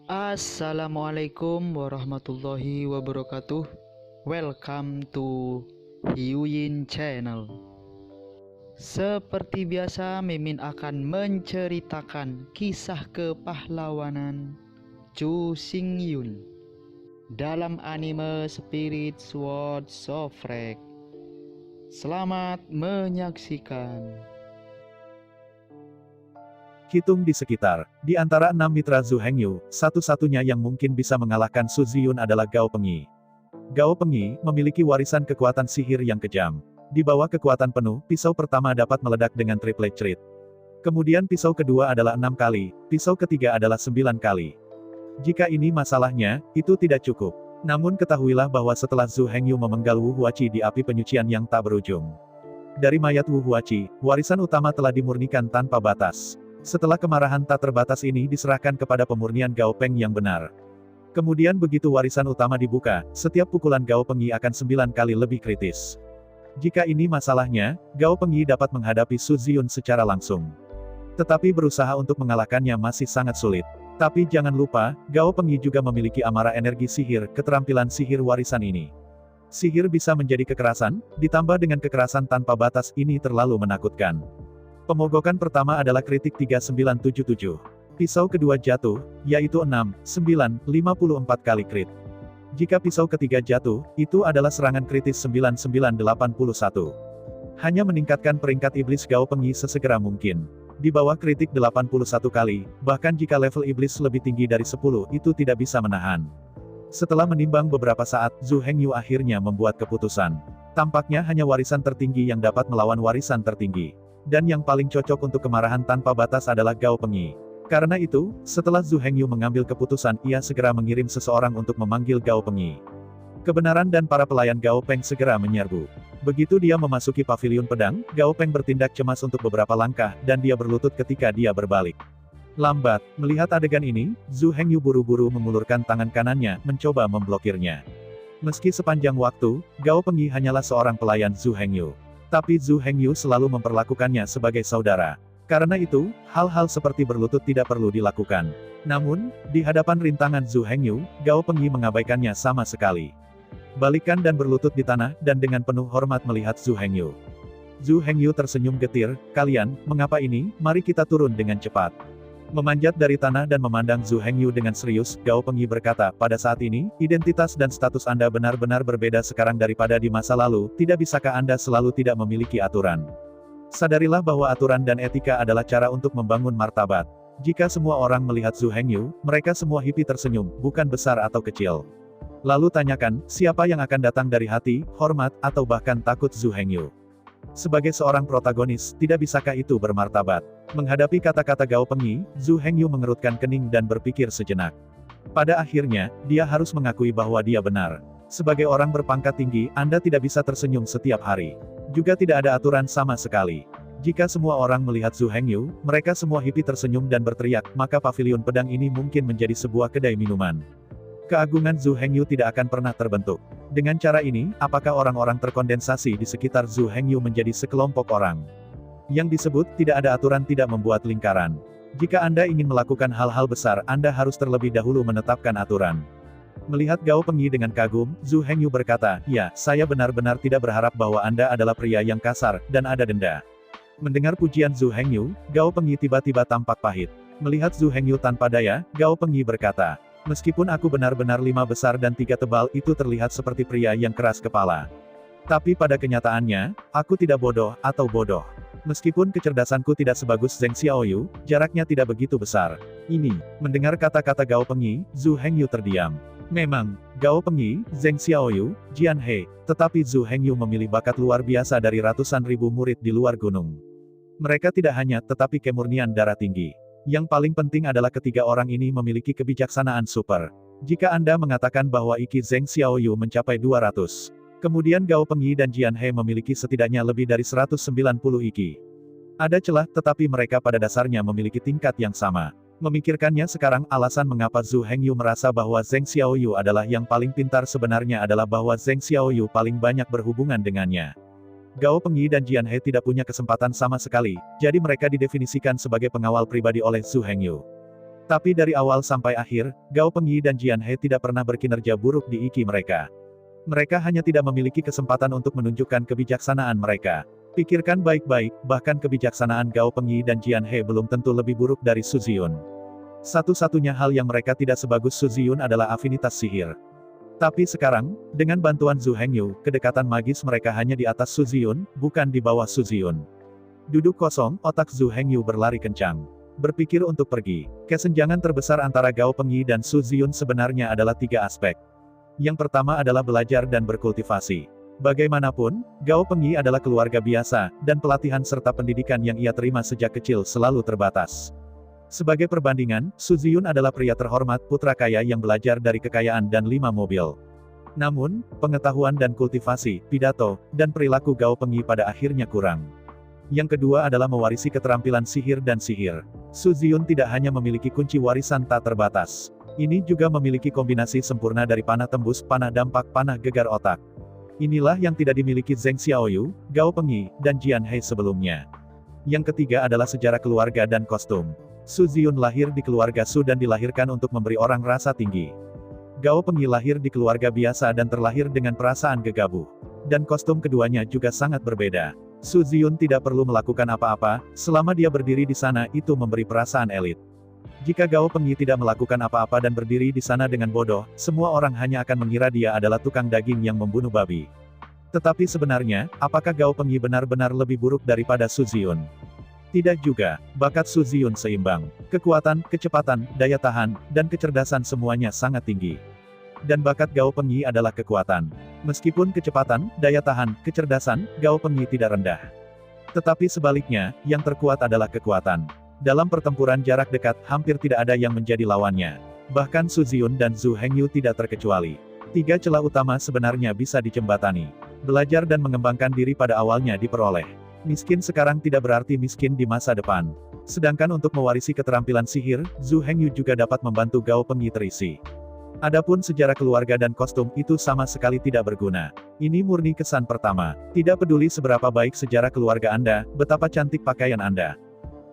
Assalamualaikum warahmatullahi wabarakatuh. Welcome to Hyuyin Channel. Seperti biasa, Mimin akan menceritakan kisah kepahlawanan Chu Xingyun dalam anime Spirit Sword Sofrek. Selamat menyaksikan. Hitung di sekitar, di antara 6 mitra Zhu Hengyu, satu-satunya yang mungkin bisa mengalahkan Su Ziyun adalah Gao Pengyi. Gao Pengyi memiliki warisan kekuatan sihir yang kejam. Di bawah kekuatan penuh, pisau pertama dapat meledak dengan triple crit. Kemudian pisau kedua adalah 6 kali, pisau ketiga adalah 9 kali. Jika ini masalahnya, itu tidak cukup. Namun ketahuilah bahwa setelah Zhu Hengyu memenggal Wu Huachi di api penyucian yang tak berujung. Dari mayat Wu Huachi, warisan utama telah dimurnikan tanpa batas. Setelah kemarahan tak terbatas ini diserahkan kepada pemurnian Gao Peng yang benar. Kemudian begitu warisan utama dibuka, setiap pukulan Gao Pengyi akan 9 kali lebih kritis. Jika ini masalahnya, Gao Pengyi dapat menghadapi Su Ziyun secara langsung. Tetapi berusaha untuk mengalahkannya masih sangat sulit. Tapi jangan lupa, Gao Pengyi juga memiliki amarah energi sihir, keterampilan sihir warisan ini. Sihir bisa menjadi kekerasan, ditambah dengan kekerasan tanpa batas, ini terlalu menakutkan. Pemogokan pertama adalah kritik 3977. Pisau kedua jatuh, yaitu 6, 9, 54 kali crit. Jika pisau ketiga jatuh, itu adalah serangan kritis 9981. Hanya meningkatkan peringkat iblis Gao Pengyi sesegera mungkin. Di bawah kritik 81 kali, bahkan jika level iblis lebih tinggi dari 10, itu tidak bisa menahan. Setelah menimbang beberapa saat, Zhu Hengyu akhirnya membuat keputusan. Tampaknya hanya warisan tertinggi yang dapat melawan warisan tertinggi. Dan yang paling cocok untuk kemarahan tanpa batas adalah Gao Pengyi. Karena itu, setelah Zhu Hengyu mengambil keputusan, ia segera mengirim seseorang untuk memanggil Gao Pengyi. Kebenaran dan para pelayan Gao Peng segera menyerbu. Begitu dia memasuki paviliun pedang, Gao Peng bertindak cemas untuk beberapa langkah, dan dia berlutut ketika dia berbalik. Lambat, melihat adegan ini, Zhu Hengyu buru-buru mengulurkan tangan kanannya, mencoba memblokirnya. Meski sepanjang waktu, Gao Pengyi hanyalah seorang pelayan Zhu Hengyu. Tapi Zhu Hengyu selalu memperlakukannya sebagai saudara. Karena itu, hal-hal seperti berlutut tidak perlu dilakukan. Namun, di hadapan rintangan Zhu Hengyu, Gao Pengyi mengabaikannya sama sekali. Balikan dan berlutut di tanah, dan dengan penuh hormat melihat Zhu Hengyu. Zhu Hengyu tersenyum getir, "Kalian, mengapa ini? Mari kita turun dengan cepat." Memanjat dari tanah dan memandang Zhu Hengyu dengan serius, Gao Pengyi berkata, "Pada saat ini, identitas dan status Anda benar-benar berbeda sekarang daripada di masa lalu, tidak bisakah Anda selalu tidak memiliki aturan? Sadarilah bahwa aturan dan etika adalah cara untuk membangun martabat." Jika semua orang melihat Zhu Hengyu, mereka semua hippie tersenyum, bukan besar atau kecil. Lalu tanyakan, siapa yang akan datang dari hati, hormat, atau bahkan takut Zhu Hengyu? Sebagai seorang protagonis, tidak bisakah itu bermartabat? Menghadapi kata-kata Gao Pengyi, Zhu Hengyu mengerutkan kening dan berpikir sejenak. Pada akhirnya, dia harus mengakui bahwa dia benar. Sebagai orang berpangkat tinggi, Anda tidak bisa tersenyum setiap hari. Juga tidak ada aturan sama sekali. Jika semua orang melihat Zhu Hengyu, mereka semua hippie tersenyum dan berteriak, maka paviliun pedang ini mungkin menjadi sebuah kedai minuman. Keagungan Zhu Hengyu tidak akan pernah terbentuk. Dengan cara ini, apakah orang-orang terkondensasi di sekitar Zhu Hengyu menjadi sekelompok orang? Yang disebut, tidak ada aturan tidak membuat lingkaran. Jika Anda ingin melakukan hal-hal besar, Anda harus terlebih dahulu menetapkan aturan. Melihat Gao Pengyi dengan kagum, Zhu Hengyu berkata, "Ya, saya benar-benar tidak berharap bahwa Anda adalah pria yang kasar, dan ada denda." Mendengar pujian Zhu Hengyu, Gao Pengyi tiba-tiba tampak pahit. Melihat Zhu Hengyu tanpa daya, Gao Pengyi berkata, "Meskipun aku benar-benar 5 besar dan 3 tebal, itu terlihat seperti pria yang keras kepala. Tapi pada kenyataannya, aku tidak bodoh, atau bodoh. Meskipun kecerdasanku tidak sebagus Zheng Xiaoyu, jaraknya tidak begitu besar." Ini, mendengar kata-kata Gao Pengyi, Zhu Hengyu terdiam. Memang, Gao Pengyi, Zheng Xiaoyu, Jian He, tetapi Zhu Hengyu memilih bakat luar biasa dari ratusan ribu murid di luar gunung. Mereka tidak hanya, tetapi kemurnian darah tinggi. Yang paling penting adalah ketiga orang ini memiliki kebijaksanaan super. Jika Anda mengatakan bahwa Iki Zheng Xiaoyu mencapai 200, kemudian Gao Pengyi dan Jian He memiliki setidaknya lebih dari 190 Iki. Ada celah, tetapi mereka pada dasarnya memiliki tingkat yang sama. Memikirkannya sekarang, alasan mengapa Zhu Hengyu merasa bahwa Zheng Xiaoyu adalah yang paling pintar sebenarnya adalah bahwa Zheng Xiaoyu paling banyak berhubungan dengannya. Gao Pengyi dan Jian He tidak punya kesempatan sama sekali, jadi mereka didefinisikan sebagai pengawal pribadi oleh Zhu Hengyu. Tapi dari awal sampai akhir, Gao Pengyi dan Jian He tidak pernah berkinerja buruk di IQ mereka. Mereka hanya tidak memiliki kesempatan untuk menunjukkan kebijaksanaan mereka. Pikirkan baik-baik, bahkan kebijaksanaan Gao Pengyi dan Jian He belum tentu lebih buruk dari Su Ziyun. Satu-satunya hal yang mereka tidak sebagus Su Ziyun adalah afinitas sihir. Tapi sekarang, dengan bantuan Zhu Hengyu, kedekatan magis mereka hanya di atas Su Ziyun, bukan di bawah Su Ziyun. Duduk kosong, otak Zhu Hengyu berlari kencang. Berpikir untuk pergi. Kesenjangan terbesar antara Gao Pengyi dan Su Ziyun sebenarnya adalah 3 aspek. Yang pertama adalah belajar dan berkultivasi. Bagaimanapun, Gao Pengyi adalah keluarga biasa, dan pelatihan serta pendidikan yang ia terima sejak kecil selalu terbatas. Sebagai perbandingan, Su Ziyun adalah pria terhormat, putra kaya yang belajar dari kekayaan dan 5 mobil. Namun, pengetahuan dan kultivasi, pidato, dan perilaku Gao Pengyi pada akhirnya kurang. Yang kedua adalah mewarisi keterampilan sihir dan sihir. Su Ziyun tidak hanya memiliki kunci warisan tak terbatas. Ini juga memiliki kombinasi sempurna dari panah tembus, panah dampak, panah gegar otak. Inilah yang tidak dimiliki Zheng Xiaoyu, Gao Pengyi, dan Jian He sebelumnya. Yang ketiga adalah sejarah keluarga dan kostum. Su Ziyun lahir di keluarga Su dan dilahirkan untuk memberi orang rasa tinggi. Gao Pengyi lahir di keluarga biasa dan terlahir dengan perasaan gegabah. Dan kostum keduanya juga sangat berbeda. Su Ziyun tidak perlu melakukan apa-apa, selama dia berdiri di sana itu memberi perasaan elit. Jika Gao Pengyi tidak melakukan apa-apa dan berdiri di sana dengan bodoh, semua orang hanya akan mengira dia adalah tukang daging yang membunuh babi. Tetapi sebenarnya, apakah Gao Pengyi benar-benar lebih buruk daripada Su Ziyun? Tidak juga, bakat Su Ziyun seimbang. Kekuatan, kecepatan, daya tahan, dan kecerdasan semuanya sangat tinggi. Dan bakat Gao Pengyi adalah kekuatan. Meskipun kecepatan, daya tahan, kecerdasan, Gao Pengyi tidak rendah. Tetapi sebaliknya, yang terkuat adalah kekuatan. Dalam pertempuran jarak dekat, hampir tidak ada yang menjadi lawannya. Bahkan Su Ziyun dan Zhu Hengyu tidak terkecuali. 3 celah utama sebenarnya bisa dijembatani. Belajar dan mengembangkan diri pada awalnya diperoleh. Miskin sekarang tidak berarti miskin di masa depan. Sedangkan untuk mewarisi keterampilan sihir, Zhu Hengyu juga dapat membantu Gao Pengyi terisi. Adapun sejarah keluarga dan kostum itu sama sekali tidak berguna. Ini murni kesan pertama. Tidak peduli seberapa baik sejarah keluarga Anda, betapa cantik pakaian Anda.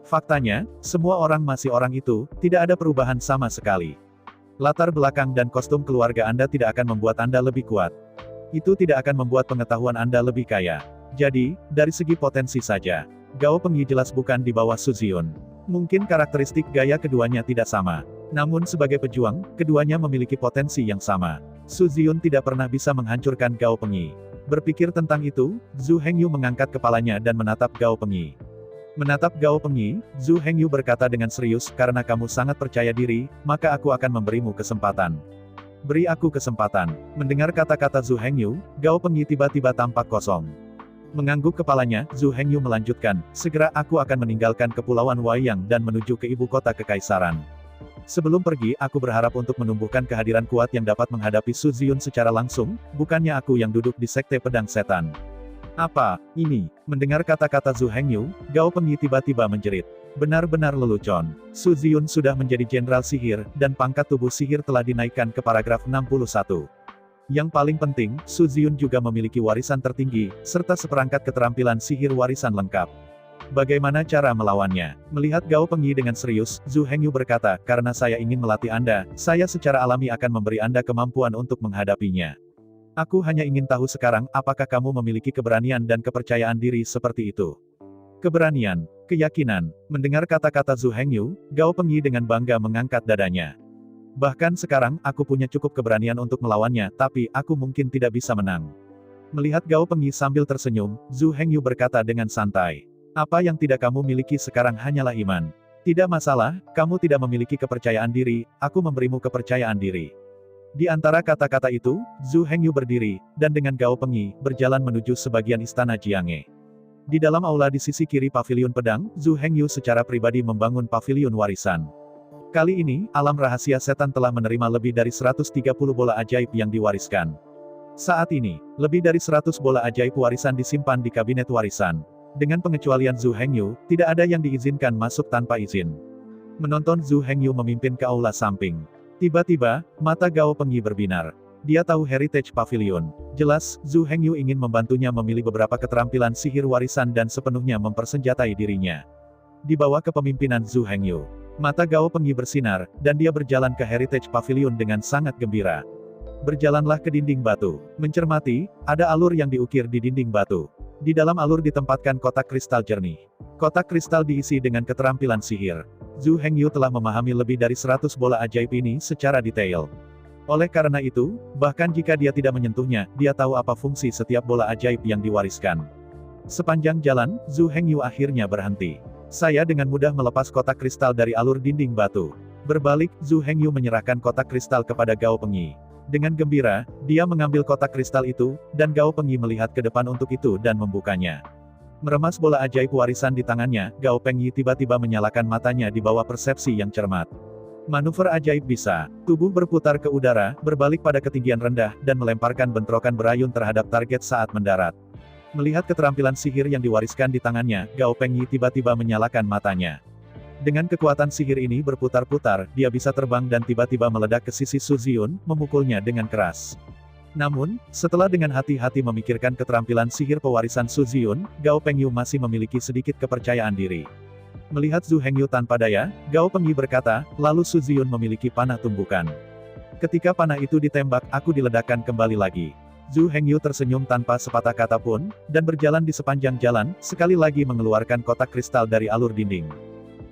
Faktanya, semua orang masih orang itu, tidak ada perubahan sama sekali. Latar belakang dan kostum keluarga Anda tidak akan membuat Anda lebih kuat. Itu tidak akan membuat pengetahuan Anda lebih kaya. Jadi, dari segi potensi saja, Gao Pengyi jelas bukan di bawah Su Ziyun. Mungkin karakteristik gaya keduanya tidak sama. Namun sebagai pejuang, keduanya memiliki potensi yang sama. Su Ziyun tidak pernah bisa menghancurkan Gao Pengyi. Berpikir tentang itu, Zhu Hengyu mengangkat kepalanya dan menatap Gao Pengyi. Menatap Gao Pengyi, Zhu Hengyu berkata dengan serius, karena kamu sangat percaya diri, maka aku akan memberimu kesempatan. Beri aku kesempatan. Mendengar kata-kata Zhu Hengyu, Gao Pengyi tiba-tiba tampak kosong. Mengangguk kepalanya, Zhu Hengyu melanjutkan, segera aku akan meninggalkan Kepulauan Wayang dan menuju ke ibu kota kekaisaran. Sebelum pergi, aku berharap untuk menumbuhkan kehadiran kuat yang dapat menghadapi Su Ziyun secara langsung, bukannya aku yang duduk di sekte pedang setan. Apa ini? Mendengar kata-kata Zhu Hengyu, Gao Pengyi tiba-tiba menjerit. Benar-benar lelucon. Su Ziyun sudah menjadi jenderal sihir, dan pangkat tubuh sihir telah dinaikkan ke paragraf 61. Yang paling penting, Su Ziyun juga memiliki warisan tertinggi, serta seperangkat keterampilan sihir warisan lengkap. Bagaimana cara melawannya? Melihat Gao Pengyi dengan serius, Zhu Hengyu berkata, karena saya ingin melatih Anda, saya secara alami akan memberi Anda kemampuan untuk menghadapinya. Aku hanya ingin tahu sekarang, apakah kamu memiliki keberanian dan kepercayaan diri seperti itu? Keberanian, keyakinan. Mendengar kata-kata Zhu Hengyu, Gao Pengyi dengan bangga mengangkat dadanya. Bahkan sekarang, aku punya cukup keberanian untuk melawannya, tapi, aku mungkin tidak bisa menang. Melihat Gao Pengyi sambil tersenyum, Zhu Hengyu berkata dengan santai. Apa yang tidak kamu miliki sekarang hanyalah iman. Tidak masalah, kamu tidak memiliki kepercayaan diri, aku memberimu kepercayaan diri. Di antara kata-kata itu, Zhu Hengyu berdiri, dan dengan Gao Pengyi, berjalan menuju sebagian istana Jianghe. Di dalam aula di sisi kiri paviliun pedang, Zhu Hengyu secara pribadi membangun paviliun warisan. Kali ini, alam rahasia setan telah menerima lebih dari 130 bola ajaib yang diwariskan. Saat ini, lebih dari 100 bola ajaib warisan disimpan di kabinet warisan. Dengan pengecualian Zhu Hengyu, tidak ada yang diizinkan masuk tanpa izin. Menonton Zhu Hengyu memimpin ke aula samping. Tiba-tiba, mata Gao Pengyi berbinar. Dia tahu Heritage Pavilion. Jelas, Zhu Hengyu ingin membantunya memilih beberapa keterampilan sihir warisan dan sepenuhnya mempersenjatai dirinya. Di bawah kepemimpinan Zhu Hengyu, Mata Gao Pengyi bersinar, dan dia berjalan ke Heritage Pavilion dengan sangat gembira. Berjalanlah ke dinding batu. Mencermati, ada alur yang diukir di dinding batu. Di dalam alur ditempatkan kotak kristal jernih. Kotak kristal diisi dengan keterampilan sihir. Zhu Hengyu telah memahami lebih dari 100 bola ajaib ini secara detail. Oleh karena itu, bahkan jika dia tidak menyentuhnya, dia tahu apa fungsi setiap bola ajaib yang diwariskan. Sepanjang jalan, Zhu Hengyu akhirnya berhenti. Saya dengan mudah melepas kotak kristal dari alur dinding batu. Berbalik, Zhu Hengyu menyerahkan kotak kristal kepada Gao Pengyi. Dengan gembira, dia mengambil kotak kristal itu, dan Gao Pengyi melihat ke depan untuk itu dan membukanya. Meremas bola ajaib warisan di tangannya, Gao Pengyi tiba-tiba menyalakan matanya di bawah persepsi yang cermat. Manuver ajaib bisa. Tubuh berputar ke udara, berbalik pada ketinggian rendah, dan melemparkan bentrokan berayun terhadap target saat mendarat. Melihat keterampilan sihir yang diwariskan di tangannya, Gao Pengyi tiba-tiba menyalakan matanya. Dengan kekuatan sihir ini berputar-putar, dia bisa terbang dan tiba-tiba meledak ke sisi Su Ziyun, memukulnya dengan keras. Namun, setelah dengan hati-hati memikirkan keterampilan sihir pewarisan Su Ziyun, Gao Pengyu masih memiliki sedikit kepercayaan diri. Melihat Zhu Hengyu tanpa daya, Gao Pengyi berkata, lalu Su Ziyun memiliki panah tumbukan. Ketika panah itu ditembak, aku diledakkan kembali lagi. Zhu Hengyu tersenyum tanpa sepatah kata pun, dan berjalan di sepanjang jalan, sekali lagi mengeluarkan kotak kristal dari alur dinding.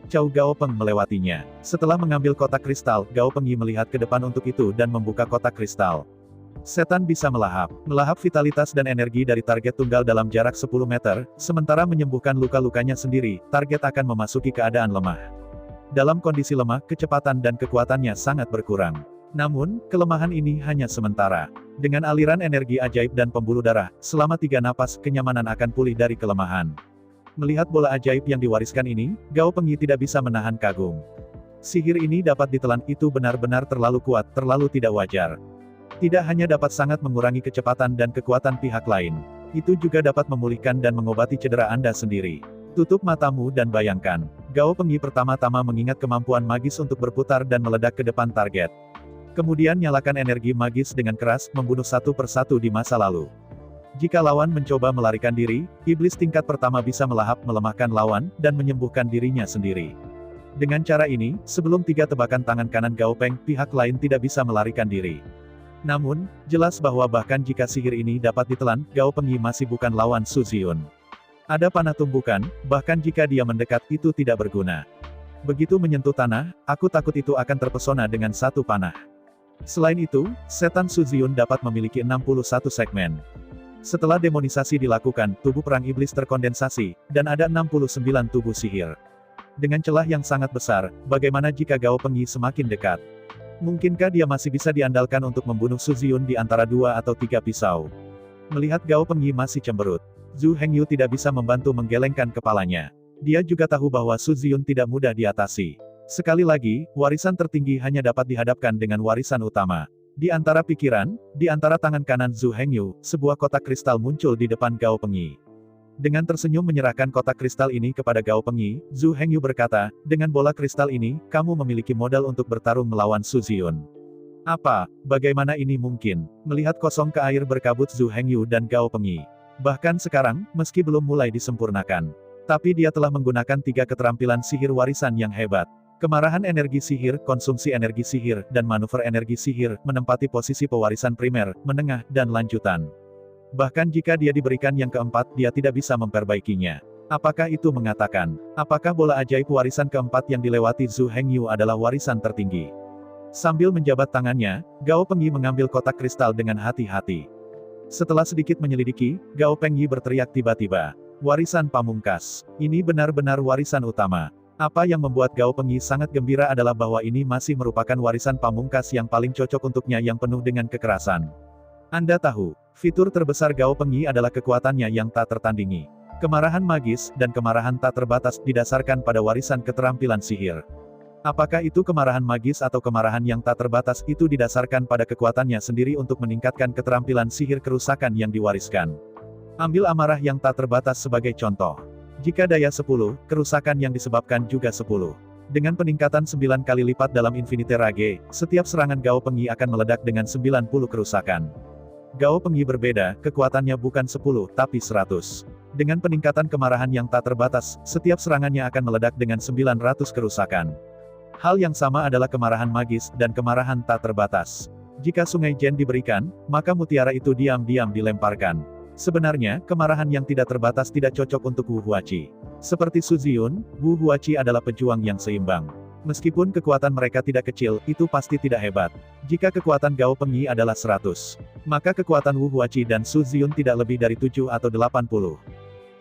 Cao Gao Peng melewatinya. Setelah mengambil kotak kristal, Gao Pengyi melihat ke depan untuk itu dan membuka kotak kristal. Setan bisa melahap vitalitas dan energi dari target tunggal dalam jarak 10 meter, sementara menyembuhkan luka-lukanya sendiri, target akan memasuki keadaan lemah. Dalam kondisi lemah, kecepatan dan kekuatannya sangat berkurang. Namun, kelemahan ini hanya sementara. Dengan aliran energi ajaib dan pembuluh darah, selama 3 napas, kenyamanan akan pulih dari kelemahan. Melihat bola ajaib yang diwariskan ini, Gao Pengyi tidak bisa menahan kagum. Sihir ini dapat ditelan, itu benar-benar terlalu kuat, terlalu tidak wajar. Tidak hanya dapat sangat mengurangi kecepatan dan kekuatan pihak lain, itu juga dapat memulihkan dan mengobati cedera Anda sendiri. Tutup matamu dan bayangkan. Gao Pengyi pertama-tama mengingat kemampuan magis untuk berputar dan meledak ke depan target. Kemudian nyalakan energi magis dengan keras, membunuh satu persatu di masa lalu. Jika lawan mencoba melarikan diri, iblis tingkat pertama bisa melemahkan lawan, dan menyembuhkan dirinya sendiri. Dengan cara ini, sebelum 3 tebakan tangan kanan Gao Peng, pihak lain tidak bisa melarikan diri. Namun, jelas bahwa bahkan jika sihir ini dapat ditelan, Gao Pengyi masih bukan lawan Su Ziyun. Ada panah tumbukan, bahkan jika dia mendekat, itu tidak berguna. Begitu menyentuh tanah, aku takut itu akan terpesona dengan satu panah. Selain itu, setan Su Ziyun dapat memiliki 61 segmen. Setelah demonisasi dilakukan, tubuh perang iblis terkondensasi, dan ada 69 tubuh sihir. Dengan celah yang sangat besar, bagaimana jika Gao Pengyi semakin dekat? Mungkinkah dia masih bisa diandalkan untuk membunuh Su Ziyun di antara 2 atau 3 pisau? Melihat Gao Pengyi masih cemberut, Zhu Hengyu tidak bisa membantu menggelengkan kepalanya. Dia juga tahu bahwa Su Ziyun tidak mudah diatasi. Sekali lagi, warisan tertinggi hanya dapat dihadapkan dengan warisan utama. Di antara pikiran, di antara tangan kanan Zhu Hengyu, sebuah kotak kristal muncul di depan Gao Pengyi. Dengan tersenyum menyerahkan kotak kristal ini kepada Gao Pengyi, Zhu Hengyu berkata, dengan bola kristal ini, kamu memiliki modal untuk bertarung melawan Su Ziyun. Apa? Bagaimana ini mungkin? Melihat kosong ke air berkabut Zhu Hengyu dan Gao Pengyi. Bahkan sekarang, meski belum mulai disempurnakan, tapi dia telah menggunakan 3 keterampilan sihir warisan yang hebat. Kemarahan energi sihir, konsumsi energi sihir, dan manuver energi sihir, menempati posisi pewarisan primer, menengah, dan lanjutan. Bahkan jika dia diberikan yang keempat, dia tidak bisa memperbaikinya. Apakah itu mengatakan, apakah bola ajaib warisan keempat yang dilewati Zhu Hengyu adalah warisan tertinggi? Sambil menjabat tangannya, Gao Pengyi mengambil kotak kristal dengan hati-hati. Setelah sedikit menyelidiki, Gao Pengyi berteriak tiba-tiba, warisan pamungkas. Ini benar-benar warisan utama. Apa yang membuat Gao Pengyi sangat gembira adalah bahwa ini masih merupakan warisan pamungkas yang paling cocok untuknya yang penuh dengan kekerasan. Anda tahu, fitur terbesar Gao Pengyi adalah kekuatannya yang tak tertandingi. Kemarahan magis, dan kemarahan tak terbatas, didasarkan pada warisan keterampilan sihir. Apakah itu kemarahan magis atau kemarahan yang tak terbatas, itu didasarkan pada kekuatannya sendiri untuk meningkatkan keterampilan sihir kerusakan yang diwariskan. Ambil amarah yang tak terbatas sebagai contoh. Jika daya 10, kerusakan yang disebabkan juga 10. Dengan peningkatan 9 kali lipat dalam Infinite Rage, setiap serangan Gao Pengyi akan meledak dengan 90 kerusakan. Gao Pengyi berbeda, kekuatannya bukan 10, tapi 100. Dengan peningkatan kemarahan yang tak terbatas, setiap serangannya akan meledak dengan 900 kerusakan. Hal yang sama adalah kemarahan magis dan kemarahan tak terbatas. Jika Sungai Jen diberikan, maka mutiara itu diam-diam dilemparkan. Sebenarnya, kemarahan yang tidak terbatas tidak cocok untuk Wu Huachi. Seperti Su Ziyun, Wu Huachi adalah pejuang yang seimbang. Meskipun kekuatan mereka tidak kecil, itu pasti tidak hebat. Jika kekuatan Gao Pengyi adalah 100, maka kekuatan Wu Huachi dan Su Ziyun tidak lebih dari 7 atau 80.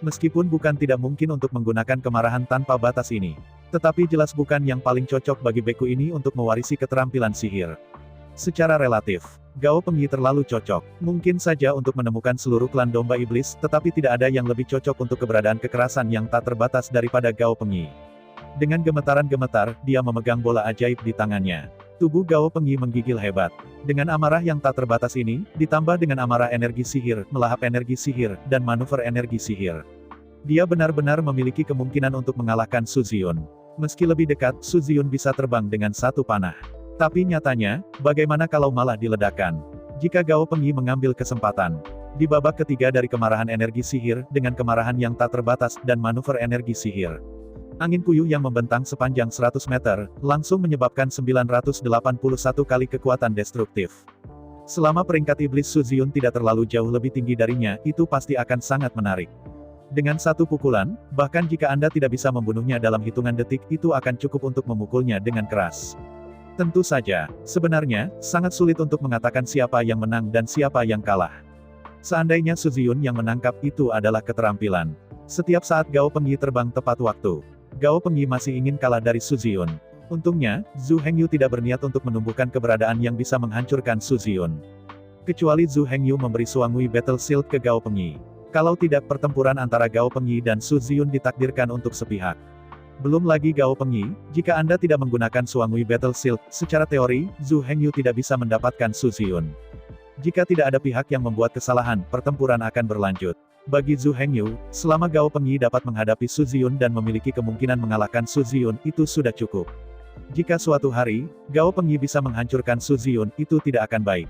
Meskipun bukan tidak mungkin untuk menggunakan kemarahan tanpa batas ini, tetapi jelas bukan yang paling cocok bagi beku ini untuk mewarisi keterampilan sihir. Secara relatif, Gao Pengyi terlalu cocok. Mungkin saja untuk menemukan seluruh klan domba iblis, tetapi tidak ada yang lebih cocok untuk keberadaan kekerasan yang tak terbatas daripada Gao Pengyi. Dengan gemetaran gemetar, dia memegang bola ajaib di tangannya. Tubuh Gao Pengyi menggigil hebat. Dengan amarah yang tak terbatas ini, ditambah dengan amarah energi sihir, melahap energi sihir, dan manuver energi sihir, dia benar-benar memiliki kemungkinan untuk mengalahkan Su Ziyun. Meski lebih dekat, Su Ziyun bisa terbang dengan satu panah. Tapi nyatanya, bagaimana kalau malah diledakkan? Jika Gao Pengyi mengambil kesempatan di babak ketiga dari kemarahan energi sihir, dengan kemarahan yang tak terbatas, dan manuver energi sihir, angin puyuh yang membentang sepanjang 100 meter, langsung menyebabkan 981 kali kekuatan destruktif. Selama peringkat iblis Su Ziyun tidak terlalu jauh lebih tinggi darinya, itu pasti akan sangat menarik. Dengan satu pukulan, bahkan jika Anda tidak bisa membunuhnya dalam hitungan detik, itu akan cukup untuk memukulnya dengan keras. Tentu saja, sebenarnya, sangat sulit untuk mengatakan siapa yang menang dan siapa yang kalah. Seandainya Su Ziyun yang menangkap, itu adalah keterampilan. Setiap saat Gao Pengyi terbang tepat waktu, Gao Pengyi masih ingin kalah dari Su Ziyun. Untungnya, Zhu Hengyu tidak berniat untuk menumbuhkan keberadaan yang bisa menghancurkan Su Ziyun. Kecuali Zhu Hengyu memberi Suangui Battle Shield ke Gao Pengyi. Kalau tidak, pertempuran antara Gao Pengyi dan Su Ziyun ditakdirkan untuk sepihak. Belum lagi Gao Pengyi, jika Anda tidak menggunakan Suangui Battle Shield, secara teori, Zhu Hengyu tidak bisa mendapatkan Su Ziyun. Jika tidak ada pihak yang membuat kesalahan, pertempuran akan berlanjut. Bagi Zhu Hengyu, selama Gao Pengyi dapat menghadapi Su Ziyun dan memiliki kemungkinan mengalahkan Su Ziyun, itu sudah cukup. Jika suatu hari, Gao Pengyi bisa menghancurkan Su Ziyun, itu tidak akan baik.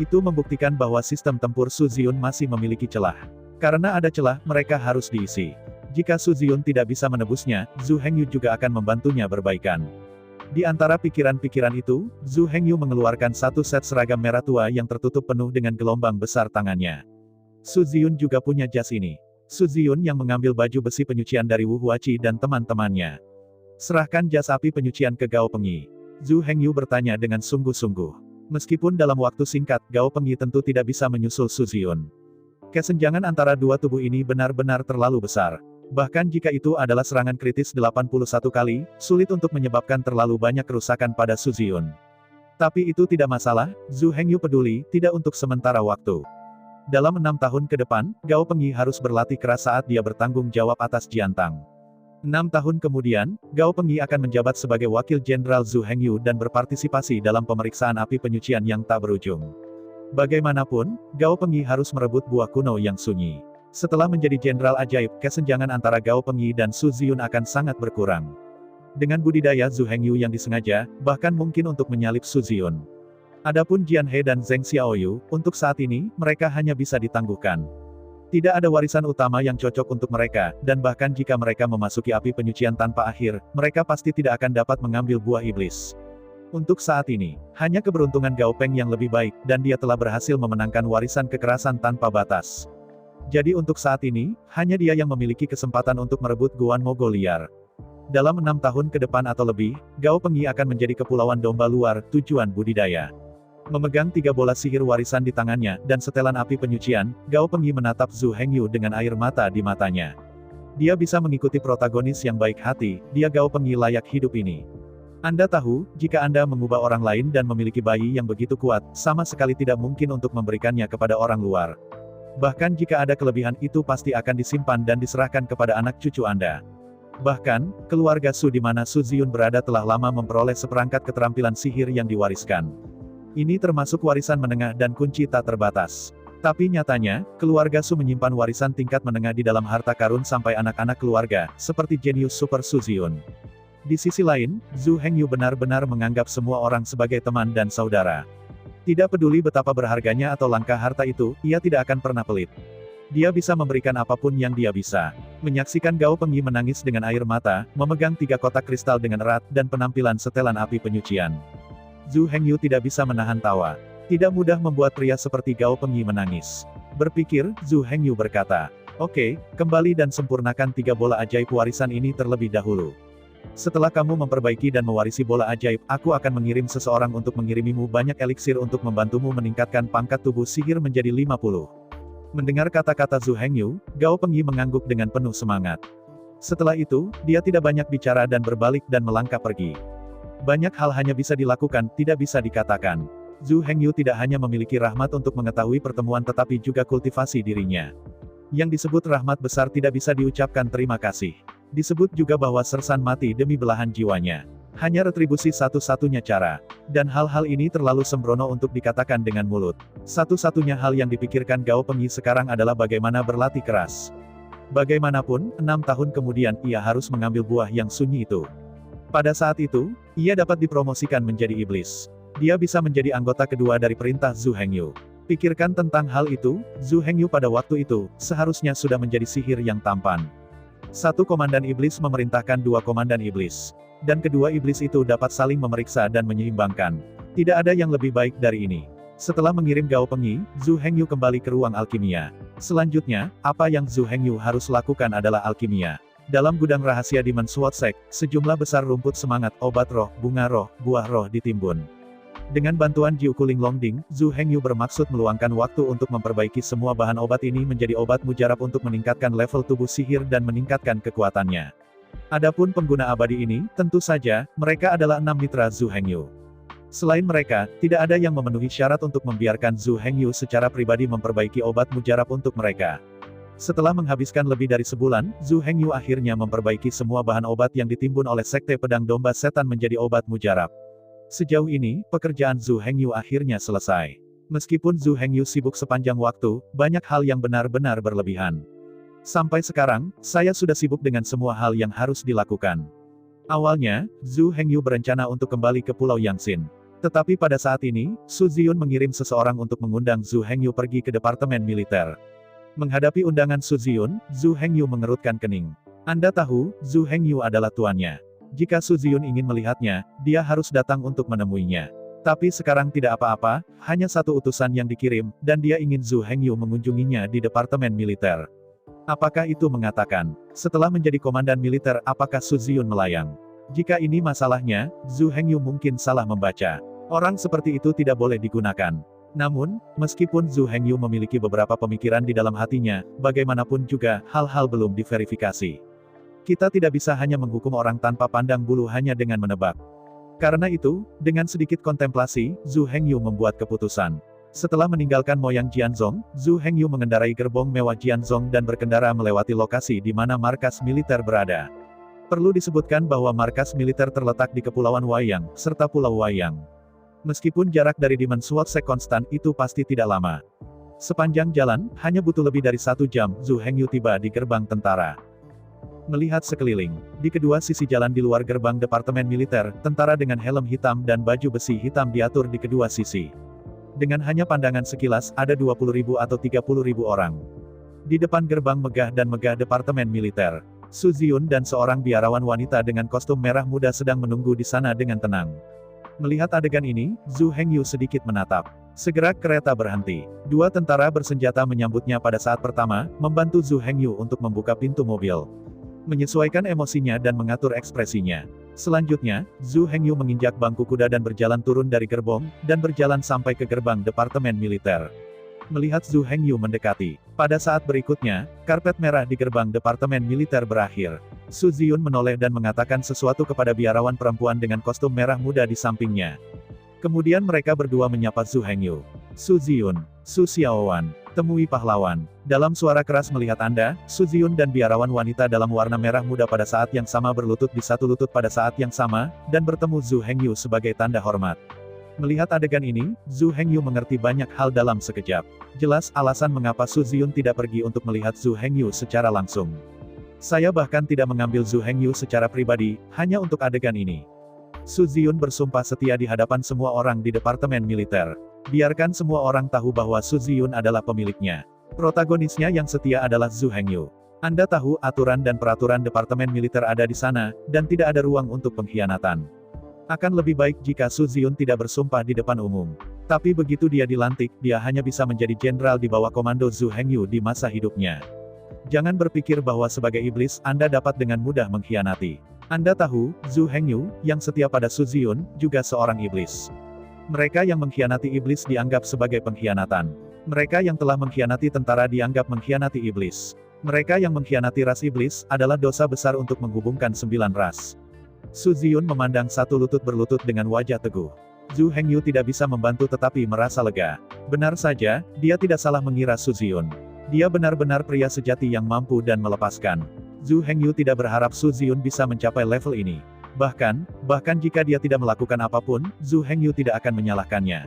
Itu membuktikan bahwa sistem tempur Su Ziyun masih memiliki celah. Karena ada celah, mereka harus diisi. Jika Su Ziyun tidak bisa menebusnya, Zhu Hengyu juga akan membantunya berbaikan. Di antara pikiran-pikiran itu, Zhu Hengyu mengeluarkan satu set seragam merah tua yang tertutup penuh dengan gelombang besar tangannya. Su Ziyun juga punya jas ini. Su Ziyun yang mengambil baju besi penyucian dari Wu Huachi dan teman-temannya. Serahkan jas api penyucian ke Gao Pengyi. Zhu Hengyu bertanya dengan sungguh-sungguh. Meskipun dalam waktu singkat, Gao Pengyi tentu tidak bisa menyusul Su Ziyun. Kesenjangan antara dua tubuh ini benar-benar terlalu besar. Bahkan jika itu adalah serangan kritis 81 kali, sulit untuk menyebabkan terlalu banyak kerusakan pada Su Ziyun. Tapi itu tidak masalah, Zhu Hengyu peduli, tidak untuk sementara waktu. Dalam 6 tahun ke depan, Gao Pengyi harus berlatih keras saat dia bertanggung jawab atas Jiantang. 6 tahun kemudian, Gao Pengyi akan menjabat sebagai wakil jenderal Zhu Hengyu dan berpartisipasi dalam pemeriksaan api penyucian yang tak berujung. Bagaimanapun, Gao Pengyi harus merebut buah kuno yang sunyi. Setelah menjadi jenderal ajaib, kesenjangan antara Gao Pengyi dan Su Ziyun akan sangat berkurang. Dengan budidaya Zhu Hengyu yang disengaja, bahkan mungkin untuk menyalip Su Ziyun. Adapun Jian He dan Zheng Xiaoyu, untuk saat ini, mereka hanya bisa ditangguhkan. Tidak ada warisan utama yang cocok untuk mereka, dan bahkan jika mereka memasuki api penyucian tanpa akhir, mereka pasti tidak akan dapat mengambil buah iblis. Untuk saat ini, hanya keberuntungan Gao Peng yang lebih baik, dan dia telah berhasil memenangkan warisan kekerasan tanpa batas. Jadi untuk saat ini, hanya dia yang memiliki kesempatan untuk merebut Guan Mogol liar. Dalam 6 tahun ke depan atau lebih, Gao Pengyi akan menjadi kepulauan domba luar, tujuan budidaya. Memegang 3 bola sihir warisan di tangannya, dan setelan api penyucian, Gao Pengyi menatap Zhu Hengyu dengan air mata di matanya. Dia bisa mengikuti protagonis yang baik hati, dia Gao Pengyi layak hidup ini. Anda tahu, jika Anda mengubah orang lain dan memiliki bayi yang begitu kuat, sama sekali tidak mungkin untuk memberikannya kepada orang luar. Bahkan jika ada kelebihan itu pasti akan disimpan dan diserahkan kepada anak cucu Anda. Bahkan, keluarga Su di mana Su Ziyun berada telah lama memperoleh seperangkat keterampilan sihir yang diwariskan. Ini termasuk warisan menengah dan kunci tak terbatas. Tapi nyatanya, keluarga Su menyimpan warisan tingkat menengah di dalam harta karun sampai anak-anak keluarga, seperti jenius super Su Ziyun. Di sisi lain, Zhu Hengyu benar-benar menganggap semua orang sebagai teman dan saudara. Tidak peduli betapa berharganya atau langka harta itu, ia tidak akan pernah pelit. Dia bisa memberikan apapun yang dia bisa. Menyaksikan Gao Pengyi menangis dengan air mata, memegang 3 kotak kristal dengan erat, dan penampilan setelan api penyucian. Zhu Hengyu tidak bisa menahan tawa. Tidak mudah membuat pria seperti Gao Pengyi menangis. Berpikir, Zhu Hengyu berkata, "Oke, kembali dan sempurnakan 3 bola ajaib warisan ini terlebih dahulu. Setelah kamu memperbaiki dan mewarisi bola ajaib, aku akan mengirim seseorang untuk mengirimimu banyak eliksir untuk membantumu meningkatkan pangkat tubuh sihir menjadi 50. Mendengar kata-kata Zhu Hengyu, Gao Pengyi mengangguk dengan penuh semangat. Setelah itu, dia tidak banyak bicara dan berbalik dan melangkah pergi. Banyak hal hanya bisa dilakukan, tidak bisa dikatakan. Zhu Hengyu tidak hanya memiliki rahmat untuk mengetahui pertemuan tetapi juga kultivasi dirinya. Yang disebut rahmat besar tidak bisa diucapkan terima kasih. Disebut juga bahwa Sersan mati demi belahan jiwanya. Hanya retribusi satu-satunya cara. Dan hal-hal ini terlalu sembrono untuk dikatakan dengan mulut. Satu-satunya hal yang dipikirkan Gao Pengyi sekarang adalah bagaimana berlatih keras. Bagaimanapun, 6 tahun kemudian ia harus mengambil buah yang sunyi itu. Pada saat itu, ia dapat dipromosikan menjadi iblis. Dia bisa menjadi anggota kedua dari perintah Zhu Hengyu. Pikirkan tentang hal itu, Zhu Hengyu pada waktu itu, seharusnya sudah menjadi sihir yang tampan. 1 komandan iblis memerintahkan 2 komandan iblis. Dan kedua iblis itu dapat saling memeriksa dan menyeimbangkan. Tidak ada yang lebih baik dari ini. Setelah mengirim Gao Pengyi, Zhu Hengyu kembali ke ruang alkimia. Selanjutnya, apa yang Zhu Hengyu harus lakukan adalah alkimia. Dalam gudang rahasia Demon Sword Sect, sejumlah besar rumput semangat, obat roh, bunga roh, buah roh ditimbun. Dengan bantuan Jiu Kuling Longding, Zhu Hengyu bermaksud meluangkan waktu untuk memperbaiki semua bahan obat ini menjadi obat mujarab untuk meningkatkan level tubuh sihir dan meningkatkan kekuatannya. Adapun pengguna abadi ini, tentu saja, mereka adalah 6 mitra Zhu Hengyu. Selain mereka, tidak ada yang memenuhi syarat untuk membiarkan Zhu Hengyu secara pribadi memperbaiki obat mujarab untuk mereka. Setelah menghabiskan lebih dari sebulan, Zhu Hengyu akhirnya memperbaiki semua bahan obat yang ditimbun oleh Sekte Pedang Domba Setan menjadi obat mujarab. Sejauh ini, pekerjaan Zhu Hengyu akhirnya selesai. Meskipun Zhu Hengyu sibuk sepanjang waktu, banyak hal yang benar-benar berlebihan. Sampai sekarang, saya sudah sibuk dengan semua hal yang harus dilakukan. Awalnya, Zhu Hengyu berencana untuk kembali ke Pulau Yangtze. Tetapi pada saat ini, Su Ziyun mengirim seseorang untuk mengundang Zhu Hengyu pergi ke departemen militer. Menghadapi undangan Su Ziyun, Zhu Hengyu mengerutkan kening. Anda tahu, Zhu Hengyu adalah tuannya. Jika Su Ziyun ingin melihatnya, dia harus datang untuk menemuinya. Tapi sekarang tidak apa-apa, hanya 1 utusan yang dikirim, dan dia ingin Zhu Hengyu mengunjunginya di departemen militer. Apakah itu mengatakan, setelah menjadi komandan militer apakah Su Ziyun melayang? Jika ini masalahnya, Zhu Hengyu mungkin salah membaca. Orang seperti itu tidak boleh digunakan. Namun, meskipun Zhu Hengyu memiliki beberapa pemikiran di dalam hatinya, bagaimanapun juga, hal-hal belum diverifikasi. Kita tidak bisa hanya menghukum orang tanpa pandang bulu hanya dengan menebak. Karena itu, dengan sedikit kontemplasi, Zhu Hengyu membuat keputusan. Setelah meninggalkan Moyang Jianzhong, Zhu Hengyu mengendarai gerbong mewah Jianzhong dan berkendara melewati lokasi di mana markas militer berada. Perlu disebutkan bahwa markas militer terletak di Kepulauan Wayang, serta Pulau Wayang. Meskipun jarak dari Demon Sword Sect konstan, itu pasti tidak lama. Sepanjang jalan, hanya butuh lebih dari 1 jam, Zhu Hengyu tiba di gerbang tentara. Melihat sekeliling, di kedua sisi jalan di luar gerbang departemen militer, tentara dengan helm hitam dan baju besi hitam diatur di kedua sisi. Dengan hanya pandangan sekilas, ada 20.000 atau 30.000 orang. Di depan gerbang megah dan megah departemen militer, Su Ziyun dan seorang biarawan wanita dengan kostum merah muda sedang menunggu di sana dengan tenang. Melihat adegan ini, Zhu Hengyu sedikit menatap. Segera kereta berhenti. 2 tentara bersenjata menyambutnya pada saat pertama, membantu Zhu Hengyu untuk membuka pintu mobil. Menyesuaikan emosinya dan mengatur ekspresinya. Selanjutnya, Zhu Hengyu menginjak bangku kuda dan berjalan turun dari gerbong, dan berjalan sampai ke gerbang departemen militer. Melihat Zhu Hengyu mendekati, pada saat berikutnya, karpet merah di gerbang departemen militer berakhir. Su Ziyun menoleh dan mengatakan sesuatu kepada biarawan perempuan dengan kostum merah muda di sampingnya. Kemudian mereka berdua menyapa Zhu Hengyu. Su Ziyun, Su Xiaowan, temui pahlawan. Dalam suara keras melihat Anda, Su Ziyun dan biarawan wanita dalam warna merah muda pada saat yang sama berlutut di satu lutut pada saat yang sama, dan bertemu Zhu Hengyu sebagai tanda hormat. Melihat adegan ini, Zhu Hengyu mengerti banyak hal dalam sekejap. Jelas alasan mengapa Su Ziyun tidak pergi untuk melihat Zhu Hengyu secara langsung. Saya bahkan tidak mengambil Zhu Hengyu secara pribadi, hanya untuk adegan ini. Su Ziyun bersumpah setia di hadapan semua orang di departemen militer. Biarkan semua orang tahu bahwa Su Ziyun adalah pemiliknya. Protagonisnya yang setia adalah Zhu Hengyu. Anda tahu aturan dan peraturan Departemen Militer ada di sana, dan tidak ada ruang untuk pengkhianatan. Akan lebih baik jika Su Ziyun tidak bersumpah di depan umum. Tapi begitu dia dilantik, dia hanya bisa menjadi jenderal di bawah komando Zhu Hengyu di masa hidupnya. Jangan berpikir bahwa sebagai iblis, Anda dapat dengan mudah mengkhianati. Anda tahu, Zhu Hengyu, yang setia pada Su Ziyun, juga seorang iblis. Mereka yang mengkhianati iblis dianggap sebagai pengkhianatan. Mereka yang telah mengkhianati tentara dianggap mengkhianati iblis. Mereka yang mengkhianati ras iblis, adalah dosa besar untuk menghubungkan 9 ras. Su Ziyun memandang satu lutut berlutut dengan wajah teguh. Zhu Hengyu tidak bisa membantu tetapi merasa lega. Benar saja, dia tidak salah mengira Su Ziyun. Dia benar-benar pria sejati yang mampu dan melepaskan. Zhu Hengyu tidak berharap Su Ziyun bisa mencapai level ini. Bahkan jika dia tidak melakukan apapun, Zhu Hengyu tidak akan menyalahkannya.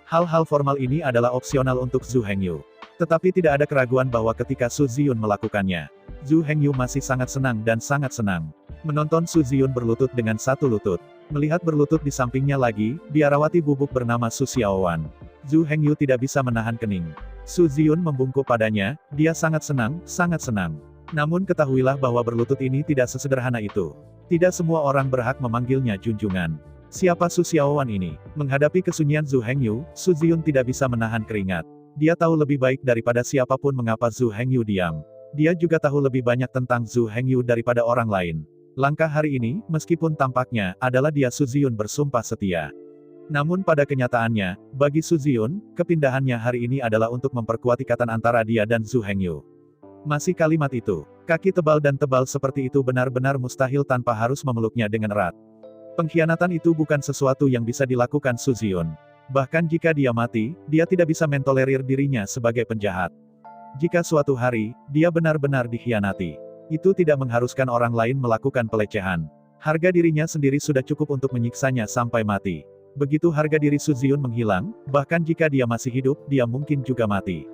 Hal-hal formal ini adalah opsional untuk Zhu Hengyu. Tetapi tidak ada keraguan bahwa ketika Su Ziyun melakukannya, Zhu Hengyu masih sangat senang dan sangat senang. Menonton Su Ziyun berlutut dengan satu lutut. Melihat berlutut di sampingnya lagi, biarawati bubuk bernama Su Xiaowan. Zhu Hengyu tidak bisa menahan kening. Su Ziyun membungkuk padanya, dia sangat senang, sangat senang. Namun ketahuilah bahwa berlutut ini tidak sesederhana itu. Tidak semua orang berhak memanggilnya junjungan. Siapa Su Xiaowan ini? Menghadapi kesunyian Zhu Hengyu, Su Ziyun tidak bisa menahan keringat. Dia tahu lebih baik daripada siapapun mengapa Zhu Hengyu diam. Dia juga tahu lebih banyak tentang Zhu Hengyu daripada orang lain. Langkah hari ini, meskipun tampaknya, adalah dia Su Ziyun bersumpah setia. Namun pada kenyataannya, bagi Su Ziyun, kepindahannya hari ini adalah untuk memperkuat ikatan antara dia dan Zhu Hengyu. Masih kalimat itu, kaki tebal dan tebal seperti itu benar-benar mustahil tanpa harus memeluknya dengan erat. Pengkhianatan itu bukan sesuatu yang bisa dilakukan Su Ziyun. Bahkan jika dia mati, dia tidak bisa mentolerir dirinya sebagai penjahat. Jika suatu hari, dia benar-benar dikhianati, itu tidak mengharuskan orang lain melakukan pelecehan. Harga dirinya sendiri sudah cukup untuk menyiksanya sampai mati. Begitu harga diri Su Ziyun menghilang, bahkan jika dia masih hidup, dia mungkin juga mati.